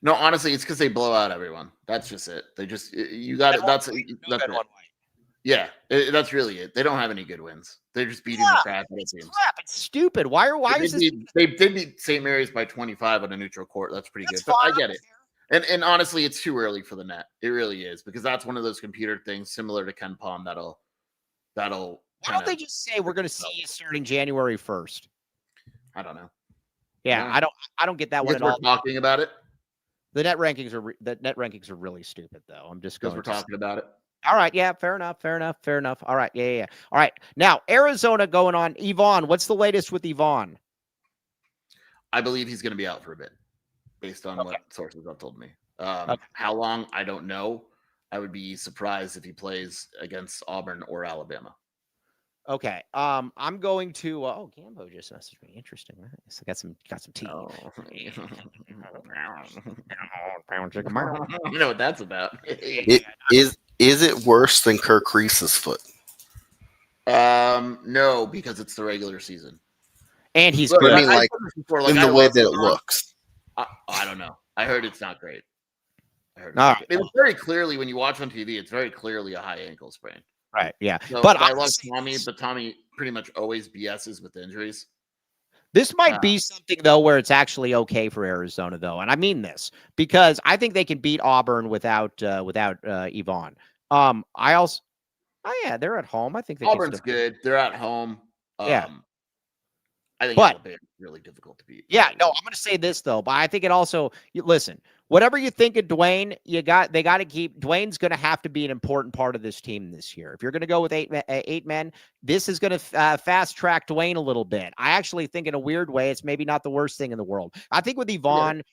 Speaker 2: No, honestly, it's because they blow out everyone. That's just it. They just that's it. Yeah, that's really it. They don't have any good wins. They're just beating the crap out of teams.
Speaker 1: It's stupid. Why is this?
Speaker 2: They beat St. Mary's by 25 on a neutral court. That's pretty good. But I get it. And honestly, it's too early for the net. It really is, because that's one of those computer things similar to Ken Palm that'll.
Speaker 1: Why don't they just say we're going to see you starting January 1st?
Speaker 2: I don't know.
Speaker 1: Yeah, I don't get that one at all.
Speaker 2: Talking about it.
Speaker 1: The net rankings are really stupid, though. I'm just going.
Speaker 2: We're talking about it.
Speaker 1: All right, yeah, fair enough. All right, yeah. All right, now Arizona going on. Yvonne, what's the latest with Yvonne?
Speaker 2: I believe he's going to be out for a bit, based on what sources have told me. How long? I don't know. I would be surprised if he plays against Auburn or Alabama.
Speaker 1: Okay. I'm going to. Gambo just messaged me. Interesting. Nice. I got some tea.
Speaker 2: Oh. You know what that's about.
Speaker 4: Is it worse than Kirk Reese's foot?
Speaker 2: No, because it's the regular season,
Speaker 1: and he's
Speaker 4: good.
Speaker 1: good.
Speaker 4: I mean, in the way that it looks.
Speaker 2: I don't know. I heard it's not great. It was very clearly, when you watch on TV, it's very clearly a high ankle sprain.
Speaker 1: Right. Yeah.
Speaker 2: So,
Speaker 1: but
Speaker 2: I love Tommy, but Tommy pretty much always BS's with injuries.
Speaker 1: This might be something, though, where it's actually okay for Arizona, though. And I mean this because I think they can beat Auburn without Yvonne. I also Oh yeah, they're at home. I think they
Speaker 2: Auburn's
Speaker 1: can
Speaker 2: good. They're at home.
Speaker 1: Yeah.
Speaker 2: I think
Speaker 1: But
Speaker 2: Alabama's really difficult to beat.
Speaker 1: yeah, no, I'm going to say this though, but I think it also listen. Whatever you think of Dwayne, they got to keep Dwayne's going to have to be an important part of this team this year. If you're going to go with eight men, this is going to fast track Dwayne a little bit. I actually think in a weird way, it's maybe not the worst thing in the world. I think with Yvonne.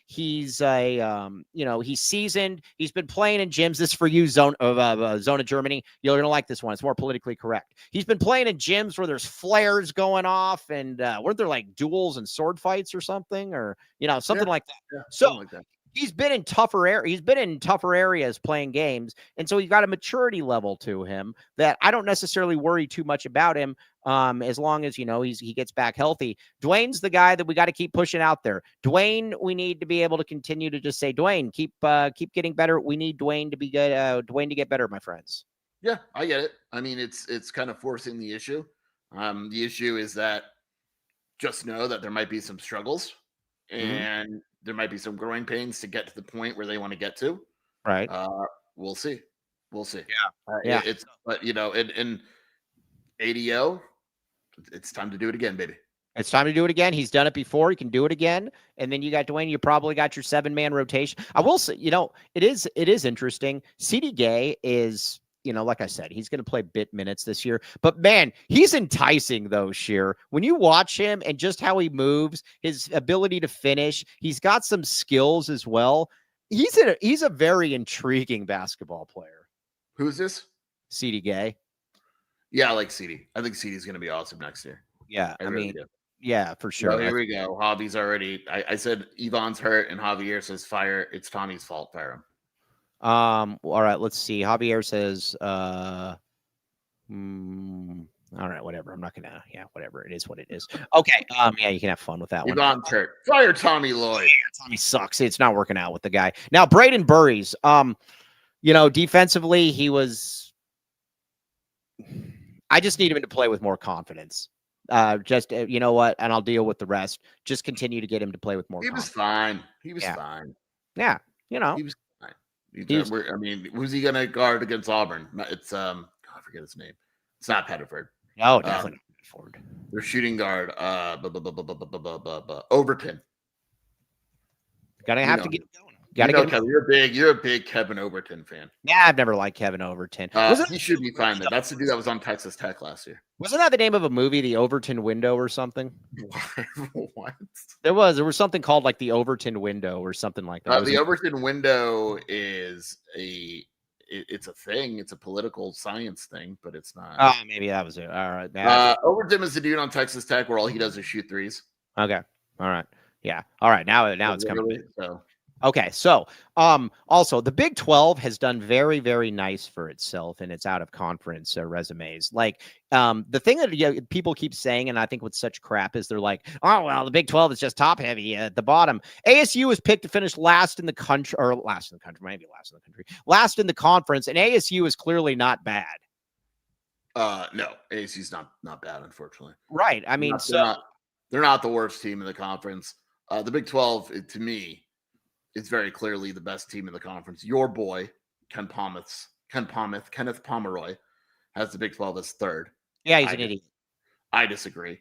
Speaker 1: He's he's seasoned. He's been playing in gyms. This is for you, Zone of Germany. You're going to like this one. It's more politically correct. He's been playing in gyms where there's flares going off and weren't there like duels and sword fights or something or, something like that.
Speaker 2: Yeah,
Speaker 1: so
Speaker 2: like that.
Speaker 1: He's been in tougher areas playing games. And so he's got a maturity level to him that I don't necessarily worry too much about him. As long as, he gets back healthy. Dwayne's the guy that we got to keep pushing out there. Dwayne, we need to be able to continue to just say, Dwayne, keep getting better. We need Dwayne to be good. Dwayne to get better, my friends.
Speaker 2: Yeah, I get it. I mean, it's kind of forcing the issue. The issue is that just know that there might be some struggles and there might be some growing pains to get to the point where they want to get to.
Speaker 1: Right.
Speaker 2: We'll see.
Speaker 1: Yeah.
Speaker 2: But in ADO, it's time to do it again, baby.
Speaker 1: It's time to do it again. He's done it before. He can do it again. And then you got Dwayne. You probably got your 7-man rotation. I will say, it is interesting. CD Gay is, like I said, he's going to play bit minutes this year. But man, he's enticing though, Sheer. When you watch him and just how he moves, his ability to finish, he's got some skills as well. He's a very intriguing basketball player.
Speaker 2: Who's this?
Speaker 1: CD Gay.
Speaker 2: Yeah, I like CD. I think CD's going to be awesome next year.
Speaker 1: Yeah,
Speaker 2: I really do.
Speaker 1: Yeah, for sure.
Speaker 2: Oh, here we go. Javi's already. I said Yvonne's hurt, and Javier says fire. It's Tommy's fault. Fire him.
Speaker 1: All right, let's see. Javier says, all right, whatever. I'm not gonna. Yeah, whatever. It is what it is. Okay. Yeah, you can have fun with that one.
Speaker 2: Yvonne's hurt. Fire Tommy Lloyd.
Speaker 1: Yeah, Tommy sucks. It's not working out with the guy now. Braden Burries. Defensively, he was. I just need him to play with more confidence. You know what? And I'll deal with the rest. Just continue to get him to play with more confidence.
Speaker 2: He was fine.
Speaker 1: Yeah.
Speaker 2: He was fine. I mean, who's he going to guard against Auburn? It's, I forget his name. It's not Pettiford.
Speaker 1: No, definitely not Pettiford.
Speaker 2: Their shooting guard, Overton.
Speaker 1: Gotta have to get going.
Speaker 2: You're a big Kevin Overton fan.
Speaker 1: Yeah, I've never liked Kevin Overton.
Speaker 2: He should be fine though. That's the dude that was on Texas Tech last year.
Speaker 1: Wasn't that the name of a movie, The Overton Window or something?
Speaker 2: What?
Speaker 1: There was something called like The Overton Window or something like that.
Speaker 2: The Overton Window is it's a thing. It's a political science thing, but it's not.
Speaker 1: Oh, maybe that was it. All right.
Speaker 2: Overton is the dude on Texas Tech where all he does is shoot threes.
Speaker 1: Okay. All right. Yeah. All right. Now it's coming.
Speaker 2: So.
Speaker 1: Okay, so also the Big 12 has done very, very nice for itself in its out of conference resumes. Like the thing that people keep saying, and I think with such crap, is they're like, oh well, the Big 12 is just top heavy at the bottom. ASU was picked to finish last in the country, last in the conference, and ASU is clearly not bad.
Speaker 2: No, ASU's not bad, unfortunately.
Speaker 1: Right. I mean,
Speaker 2: they're not the worst team in the conference. The Big 12, to me. It's very clearly the best team in the conference. Your boy, Kenneth Pomeroy, has the Big 12 as third.
Speaker 1: Yeah, he's an idiot.
Speaker 2: I disagree.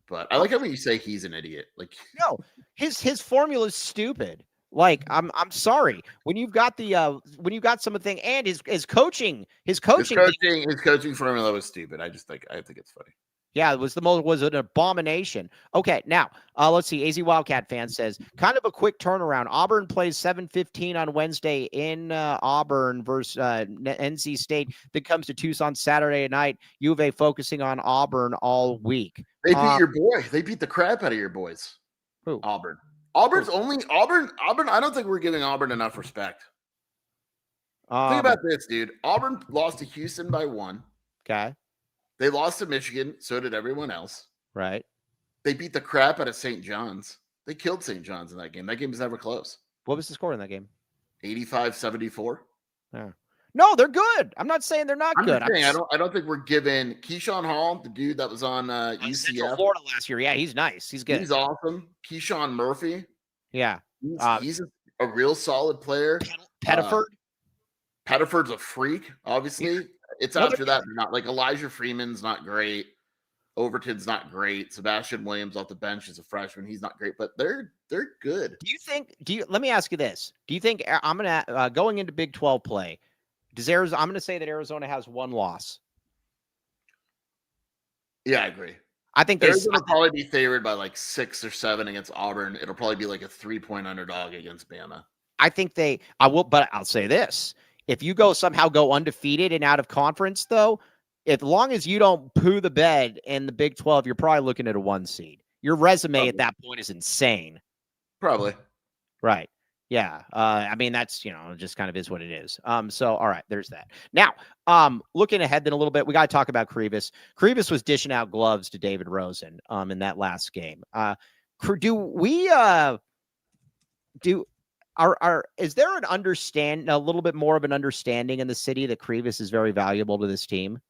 Speaker 2: But I like how when you say he's an idiot. Like
Speaker 1: no, his formula is stupid. Like I'm sorry. When you've got something and his coaching formula
Speaker 2: was stupid. I think it's funny.
Speaker 1: Yeah, it was an abomination. Okay, now let's see. AZ Wildcat fan says, kind of a quick turnaround. Auburn plays 7:15 on Wednesday in Auburn versus NC State. That comes to Tucson Saturday night. U of A focusing on Auburn all week.
Speaker 2: They beat your boy. They beat the crap out of your boys.
Speaker 1: Who?
Speaker 2: Auburn. I don't think we're giving Auburn enough respect. Think about this, dude. Auburn lost to Houston by 1.
Speaker 1: Okay.
Speaker 2: They lost to Michigan. So did everyone else.
Speaker 1: Right.
Speaker 2: They beat the crap out of St. John's. They killed St. John's in that game. That game was never close.
Speaker 1: What was the score in that game?
Speaker 2: 85-74.
Speaker 1: Yeah. No, they're good. I'm not saying they're not good.
Speaker 2: I don't think we're giving Keyshawn Hall, the dude that was on UCF.
Speaker 1: Central Florida last year. Yeah, he's nice. He's good.
Speaker 2: He's awesome. Keyshawn Murphy.
Speaker 1: Yeah.
Speaker 2: He's a real solid player.
Speaker 1: Pettiford.
Speaker 2: Pettiford's a freak, obviously.
Speaker 1: Yeah.
Speaker 2: It's
Speaker 1: No,
Speaker 2: after that, they're not like Elijah Freeman's not great. Overton's not great. Sebastian Williams off the bench is a freshman. He's not great, but they're good.
Speaker 1: let me ask you this. Do you think I'm going to, going into Big 12 play, I'm going to say that Arizona has one loss.
Speaker 2: Yeah, I agree.
Speaker 1: I think
Speaker 2: Arizona will probably be favored by like 6 or 7 against Auburn. It'll probably be like a 3-point underdog against Bama.
Speaker 1: I think but I'll say this. If you somehow go undefeated and out of conference, though, as long as you don't poo the bed in the Big 12, you're probably looking at a 1 seed. Your resume at that point is insane.
Speaker 2: Probably.
Speaker 1: Right. Yeah. I mean, that's, just kind of is what it is. So, all right, there's that. Now, looking ahead then a little bit, we got to talk about Krivas. Krivas was dishing out gloves to David Rosen, in that last game. Is there a little bit more of an understanding in the city that Krivas is very valuable to this team?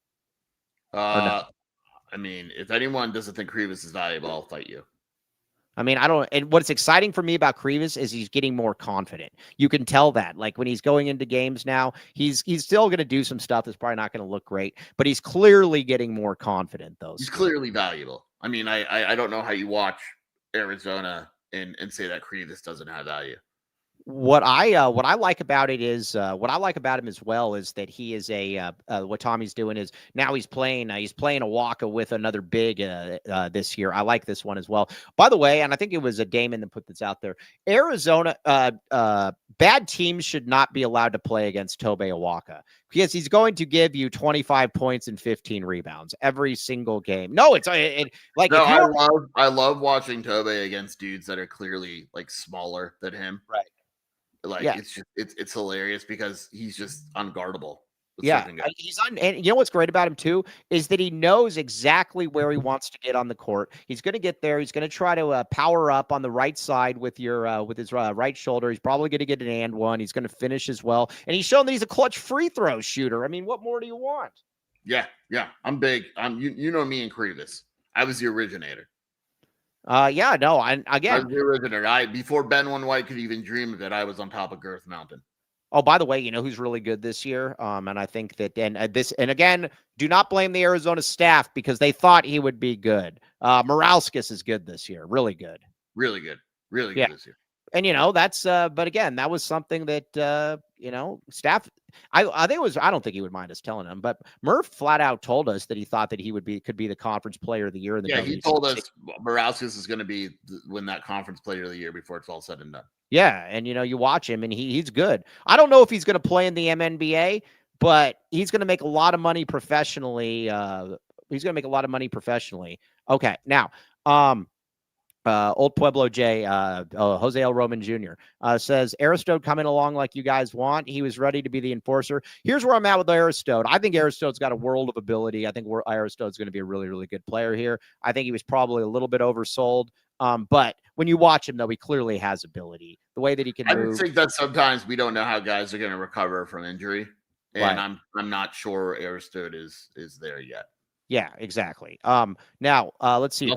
Speaker 2: No? I mean, if anyone doesn't think Krivas is valuable, I'll fight you.
Speaker 1: I mean, and what's exciting for me about Krivas is he's getting more confident. You can tell that, like when he's going into games now, he's still going to do some stuff that's probably not going to look great, but he's clearly getting more confident, though.
Speaker 2: He's clearly valuable. I mean, I don't know how you watch Arizona and say that Krivas doesn't have value.
Speaker 1: What I like about it is what I like about him as well is that he is what Tommy's doing is now he's playing a Waka with another big this year. I like this one as well. By the way, and I think it was a Damon that put this out there. Arizona bad teams should not be allowed to play against Tobe Awaka because he's going to give you 25 points and 15 rebounds every single game. No,
Speaker 2: I love watching Tobe against dudes that are clearly like smaller than him.
Speaker 1: Right.
Speaker 2: Like it's hilarious because he's just unguardable.
Speaker 1: Yeah, and you know what's great about him too is that he knows exactly where he wants to get on the court. He's going to get there. He's going to try to power up on the right side with his right shoulder. He's probably going to get an and one. He's going to finish as well, and he's shown that he's a clutch free throw shooter. I mean, what more do you want?
Speaker 2: Yeah, I'm big. You know me and Krivas. I was the originator.
Speaker 1: I was
Speaker 2: the originator. Before Ben One White could even dream of it, I was on top of Girth Mountain.
Speaker 1: Oh, by the way, you know who's really good this year? And I think that, and again, do not blame the Arizona staff because they thought he would be good. Moralskis is good this year. Really good.
Speaker 2: Really good this year.
Speaker 1: And, that's, but again, that was something that, staff, I think it was, I don't think he would mind us telling him, but Murph flat out told us that he thought that he could be the conference player of the year.
Speaker 2: He told us Moralskis is going to win that conference player of the year before it's all said and done.
Speaker 1: Yeah. And, you watch him and he's good. I don't know if he's going to play in the MNBA, but he's going to make a lot of money professionally. Okay. Now, Old Pueblo J, Jose L. Roman Jr. Says, Aristode coming along like you guys want. He was ready to be the enforcer. Here's where I'm at with Aristode. I think Aristode's got a world of ability. I think Aristode's going to be a really, really good player here. I think he was probably a little bit oversold. But when you watch him, though, he clearly has ability. The way that he can move.
Speaker 2: I think that sometimes we don't know how guys are going to recover from injury. And right. I'm not sure Aristode is there yet.
Speaker 1: Yeah, exactly. Now let's see.
Speaker 2: I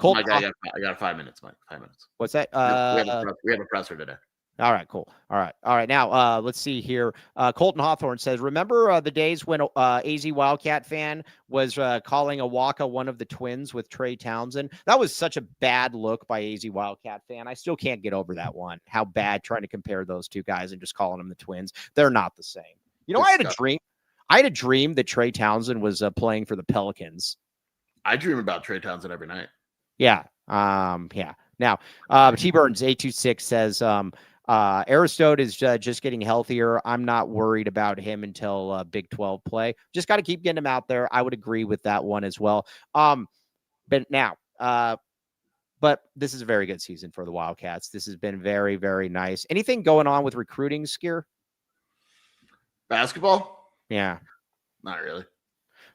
Speaker 2: got 5 minutes, Mike. 5 minutes.
Speaker 1: What's that?
Speaker 2: We have a presser today.
Speaker 1: All right, cool. All right. Now let's see here. Colton Hawthorne says, remember the days when AZ Wildcat fan was calling Awaka one of the twins with Trey Townsend? That was such a bad look by AZ Wildcat fan. I still can't get over that one. How bad trying to compare those two guys and just calling them the twins. They're not the same. I had a dream. I had a dream that Trey Townsend was playing for the Pelicans.
Speaker 2: I dream about Trey Townsend every night.
Speaker 1: Yeah. Yeah. Now, T Burns 826 says, Aristode is just getting healthier. I'm not worried about him until Big 12 play. Just got to keep getting him out there. I would agree with that one as well. But this is a very good season for the Wildcats. This has been very, very nice. Anything going on with recruiting, Skier?
Speaker 2: Basketball?
Speaker 1: Yeah.
Speaker 2: Not really.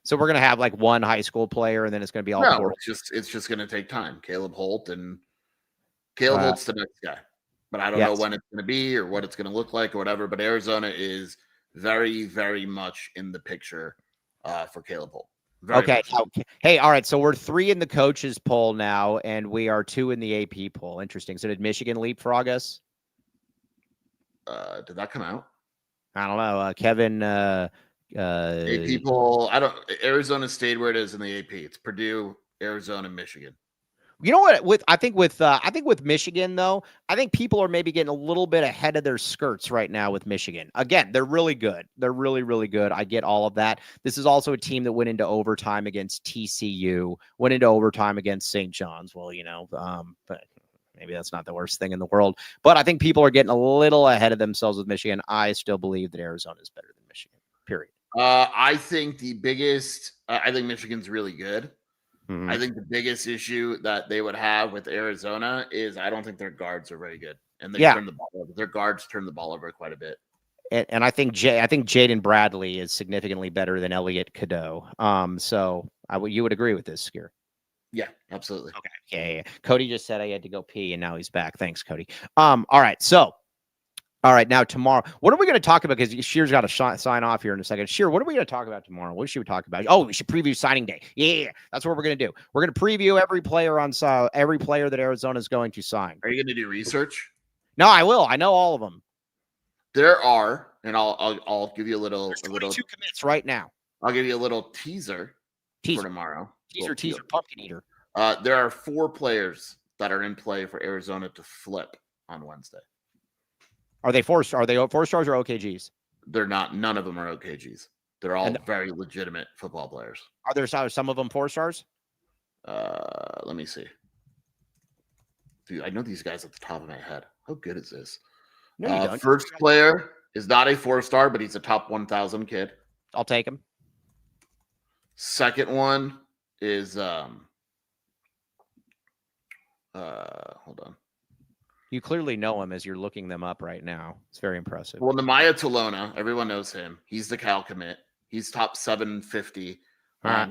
Speaker 1: So we're going to have like one high school player and then it's going to be all four.
Speaker 2: It's just going to take time. Caleb Holt's the next guy. But I don't know when it's going to be or what it's going to look like or whatever. But Arizona is very, very much in the picture for Caleb Holt.
Speaker 1: Okay. Hey, all right. So we're 3 in the coaches poll now, and we are 2 in the AP poll. Interesting. So did Michigan leapfrog us?
Speaker 2: Did that come out?
Speaker 1: I don't know. Kevin.
Speaker 2: AP poll. Arizona stayed where it is in the AP. It's Purdue, Arizona, Michigan.
Speaker 1: You know what? I think with Michigan though, I think people are maybe getting a little bit ahead of their skirts right now with Michigan. Again, they're really good. They're really, really good. I get all of that. This is also a team that went into overtime against TCU, went into overtime against St. John's. Well, but maybe that's not the worst thing in the world. But I think people are getting a little ahead of themselves with Michigan. I still believe that Arizona is better than Michigan. Period.
Speaker 2: I think I think Michigan's really good.
Speaker 1: Mm-hmm.
Speaker 2: I think the biggest issue that they would have with Arizona is I don't think their guards are very good, and turn the ball over. Their guards turn the ball over quite a bit.
Speaker 1: And I think Jaden Bradley is significantly better than Elliot Cadeau. So you would agree with this, Skier?
Speaker 2: Yeah, absolutely.
Speaker 1: Okay. Yeah. Cody just said I had to go pee, and now he's back. Thanks, Cody. All right. So. All right, now tomorrow, what are we going to talk about? Because Shear's got to sign off here in a second. Shear, what are we going to talk about tomorrow? What should we talk about? Oh, we should preview signing day. Yeah, that's what we're going to do. We're going to preview every player that Arizona is going to sign.
Speaker 2: Are you going to do research?
Speaker 1: No, I will. I know all of them.
Speaker 2: There are, and I'll give you a little.
Speaker 1: There's 22 commits right now.
Speaker 2: I'll give you a little teaser. For tomorrow.
Speaker 1: Teaser, pumpkin eater.
Speaker 2: There are 4 players that are in play for Arizona to flip on Wednesday.
Speaker 1: Are they 4 Are they 4 stars or OKGs?
Speaker 2: They're not. None of them are OKGs. They're all very legitimate football players.
Speaker 1: Are there some of them 4 stars?
Speaker 2: Let me see. Dude, I know these guys at the top of my head. How good is this?
Speaker 1: No, you don't.
Speaker 2: First player is not a 4-star, but he's a top 1,000 kid.
Speaker 1: I'll take him.
Speaker 2: Second one is hold on.
Speaker 1: You clearly know him as you're looking them up right now. It's very impressive.
Speaker 2: Well, Nemanja Tolona, everyone knows him. He's the Cal commit. He's top 750.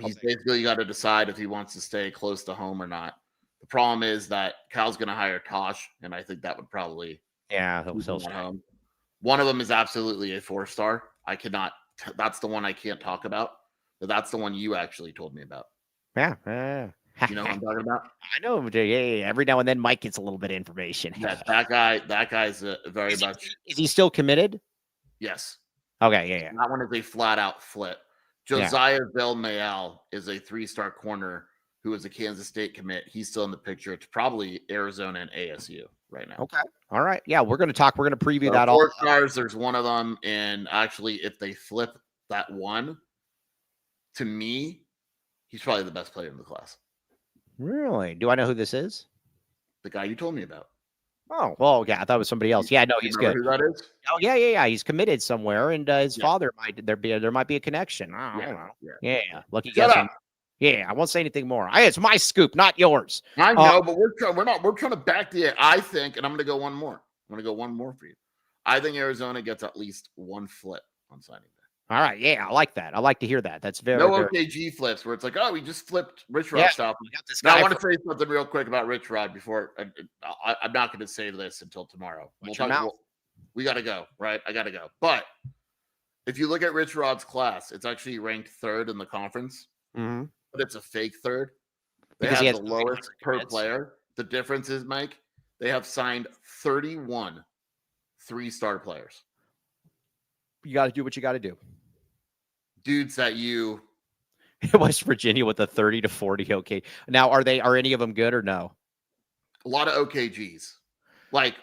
Speaker 2: He's basically got to decide if he wants to stay close to home or not. The problem is that Cal's going to hire Tosh, and I think that would probably
Speaker 1: he'll
Speaker 2: home. One of them is absolutely a 4-star. I cannot. That's the one I can't talk about, but that's the one you actually told me about.
Speaker 1: Yeah.
Speaker 2: You know what I'm talking about?
Speaker 1: I know. Yeah. Every now and then, Mike gets a little bit of information.
Speaker 2: That guy's very much.
Speaker 1: Is he still committed?
Speaker 2: Yes.
Speaker 1: Okay. Yeah.
Speaker 2: That one is a flat out flip. Josiah Vilmayal is a 3-star corner who is a Kansas State commit. He's still in the picture. It's probably Arizona and ASU right now.
Speaker 1: Okay. All right. Yeah, we're going to preview that.
Speaker 2: 4 stars. There's one of them, and actually, if they flip that one, to me, he's probably the best player in the class.
Speaker 1: Really? Do I know who this is?
Speaker 2: The guy you told me about.
Speaker 1: Oh, well, yeah. I thought it was somebody else. Yeah, no, he's good.
Speaker 2: Who that is?
Speaker 1: Oh, yeah. He's committed somewhere, and his father there might be a connection. I don't know. Yeah. Lucky guess. Yeah, I won't say anything more. It's my scoop, not yours.
Speaker 2: I know, but we're trying to back the. I think, and I'm going to go one more. I'm going to go one more for you. I think Arizona gets at least 1 flip on signing day.
Speaker 1: All right, yeah, I like that. I like to hear that. That's very
Speaker 2: OKG flips where it's like, oh, we just flipped Rich Rod stuff. Now I want to say something real quick about Rich Rod before I'm not going to say this until tomorrow. We got to go, right? I got to go. But if you look at Rich Rod's class, it's actually ranked 3rd in the conference, but it's a fake 3rd. They have the lowest per player. The difference is, Mike, they have signed 31 3-star players.
Speaker 1: You got to do what you got to do.
Speaker 2: Dudes that you
Speaker 1: West Virginia with a 30 to 40 okay. Now are any of them good or no?
Speaker 2: A lot of OKGs. Like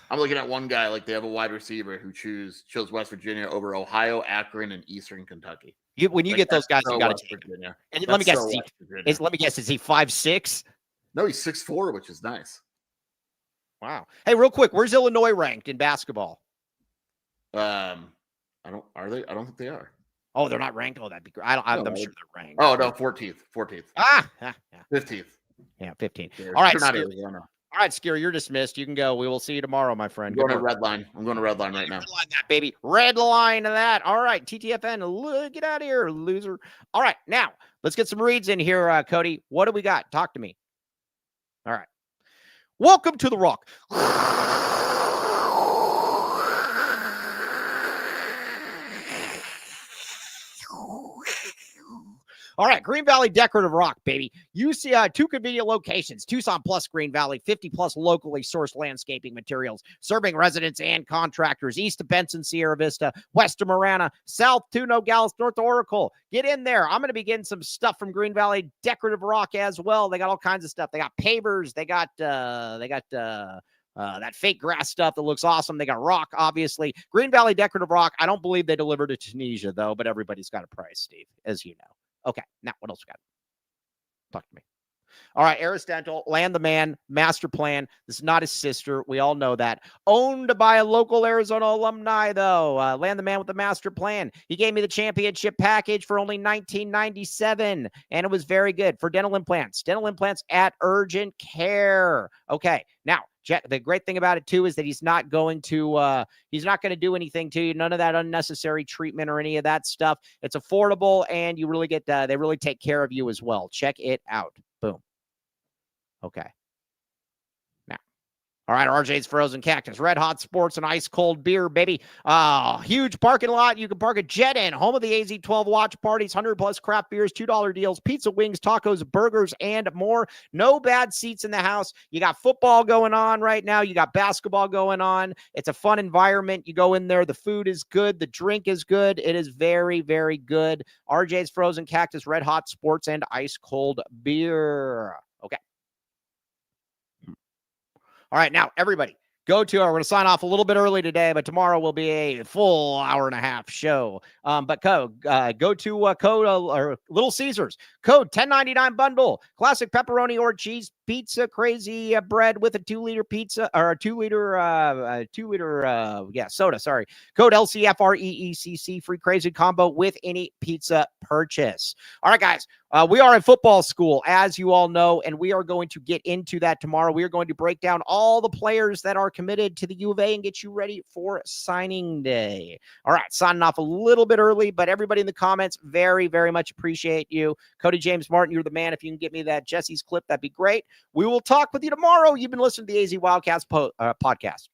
Speaker 2: I'm looking at one guy, like they have a wide receiver who chose West Virginia over Ohio, Akron, and Eastern Kentucky.
Speaker 1: When you get those guys, you got to take Virginia. And let me guess, is he 5'6"?
Speaker 2: No, he's 6'4", which is nice.
Speaker 1: Wow. Hey, real quick, where's Illinois ranked in basketball?
Speaker 2: I don't think they are.
Speaker 1: Oh, they're not ranked. Oh, that'd be great. I'm sure they're ranked.
Speaker 2: Oh no, 14th. 15th.
Speaker 1: Yeah, 15.
Speaker 2: Yeah,
Speaker 1: all right, all right, Scary, you're dismissed. You can go. We will see you tomorrow, my friend.
Speaker 2: I'm going to red line right now.
Speaker 1: Red line that, baby. Red line of that. All right, TTFN. Get out of here, loser. All right, now let's get some reads in here, Cody. What do we got? Talk to me. All right. Welcome to the Rock. All right, Green Valley Decorative Rock, baby. You see 2 convenient locations, Tucson plus Green Valley, 50 plus locally sourced landscaping materials, serving residents and contractors, east of Benson, Sierra Vista, west of Marana, south to Nogales, north of Oracle. Get in there. I'm going to be getting some stuff from Green Valley Decorative Rock as well. They got all kinds of stuff. They got pavers. They got that fake grass stuff that looks awesome. They got rock, obviously. Green Valley Decorative Rock. I don't believe they delivered to Tunisia, though, but everybody's got a price, Steve, as you know. Okay, now what else we got? Talk to me. All right, Aris Dental, Land the Man, master plan. This is not his sister. We all know that. Owned by a local Arizona alumni, though. Land the Man with the master plan. He gave me the championship package for only $19.97, and it was very good for dental implants. Dental implants at urgent care. Okay, now, the great thing about it, too, is that he's not going to do anything to you. None of that unnecessary treatment or any of that stuff. It's affordable, and you really get they really take care of you as well. Check it out. Boom. Okay. Now, all right, RJ's Frozen Cactus, Red Hot Sports and ice cold beer, baby. Huge parking lot. You can park at Jedd in, home of the AZ12 watch parties, 100 plus craft beers, $2 deals, pizza, wings, tacos, burgers, and more. No bad seats in the house. You got football going on right now. You got basketball going on. It's a fun environment. You go in there. The food is good. The drink is good. It is very, very good. RJ's Frozen Cactus, Red Hot Sports, and ice cold beer. Okay. All right, now, everybody, we're going to sign off a little bit early today, but tomorrow will be a full hour and a half show. But go to code or Little Caesars, code 1099 bundle, classic pepperoni or cheese pizza, crazy bread with a 2-liter pizza or a 2-liter soda. Sorry, code LCFREECC, free crazy combo with any pizza purchase. All right, guys. We are in football school, as you all know, and we are going to get into that tomorrow. We are going to break down all the players that are committed to the U of A and get you ready for signing day. All right, signing off a little bit early, but everybody in the comments, very, very much appreciate you. Cody James Martin, you're the man. If you can get me that Jesse's clip, that'd be great. We will talk with you tomorrow. You've been listening to the AZ Wildcats podcast.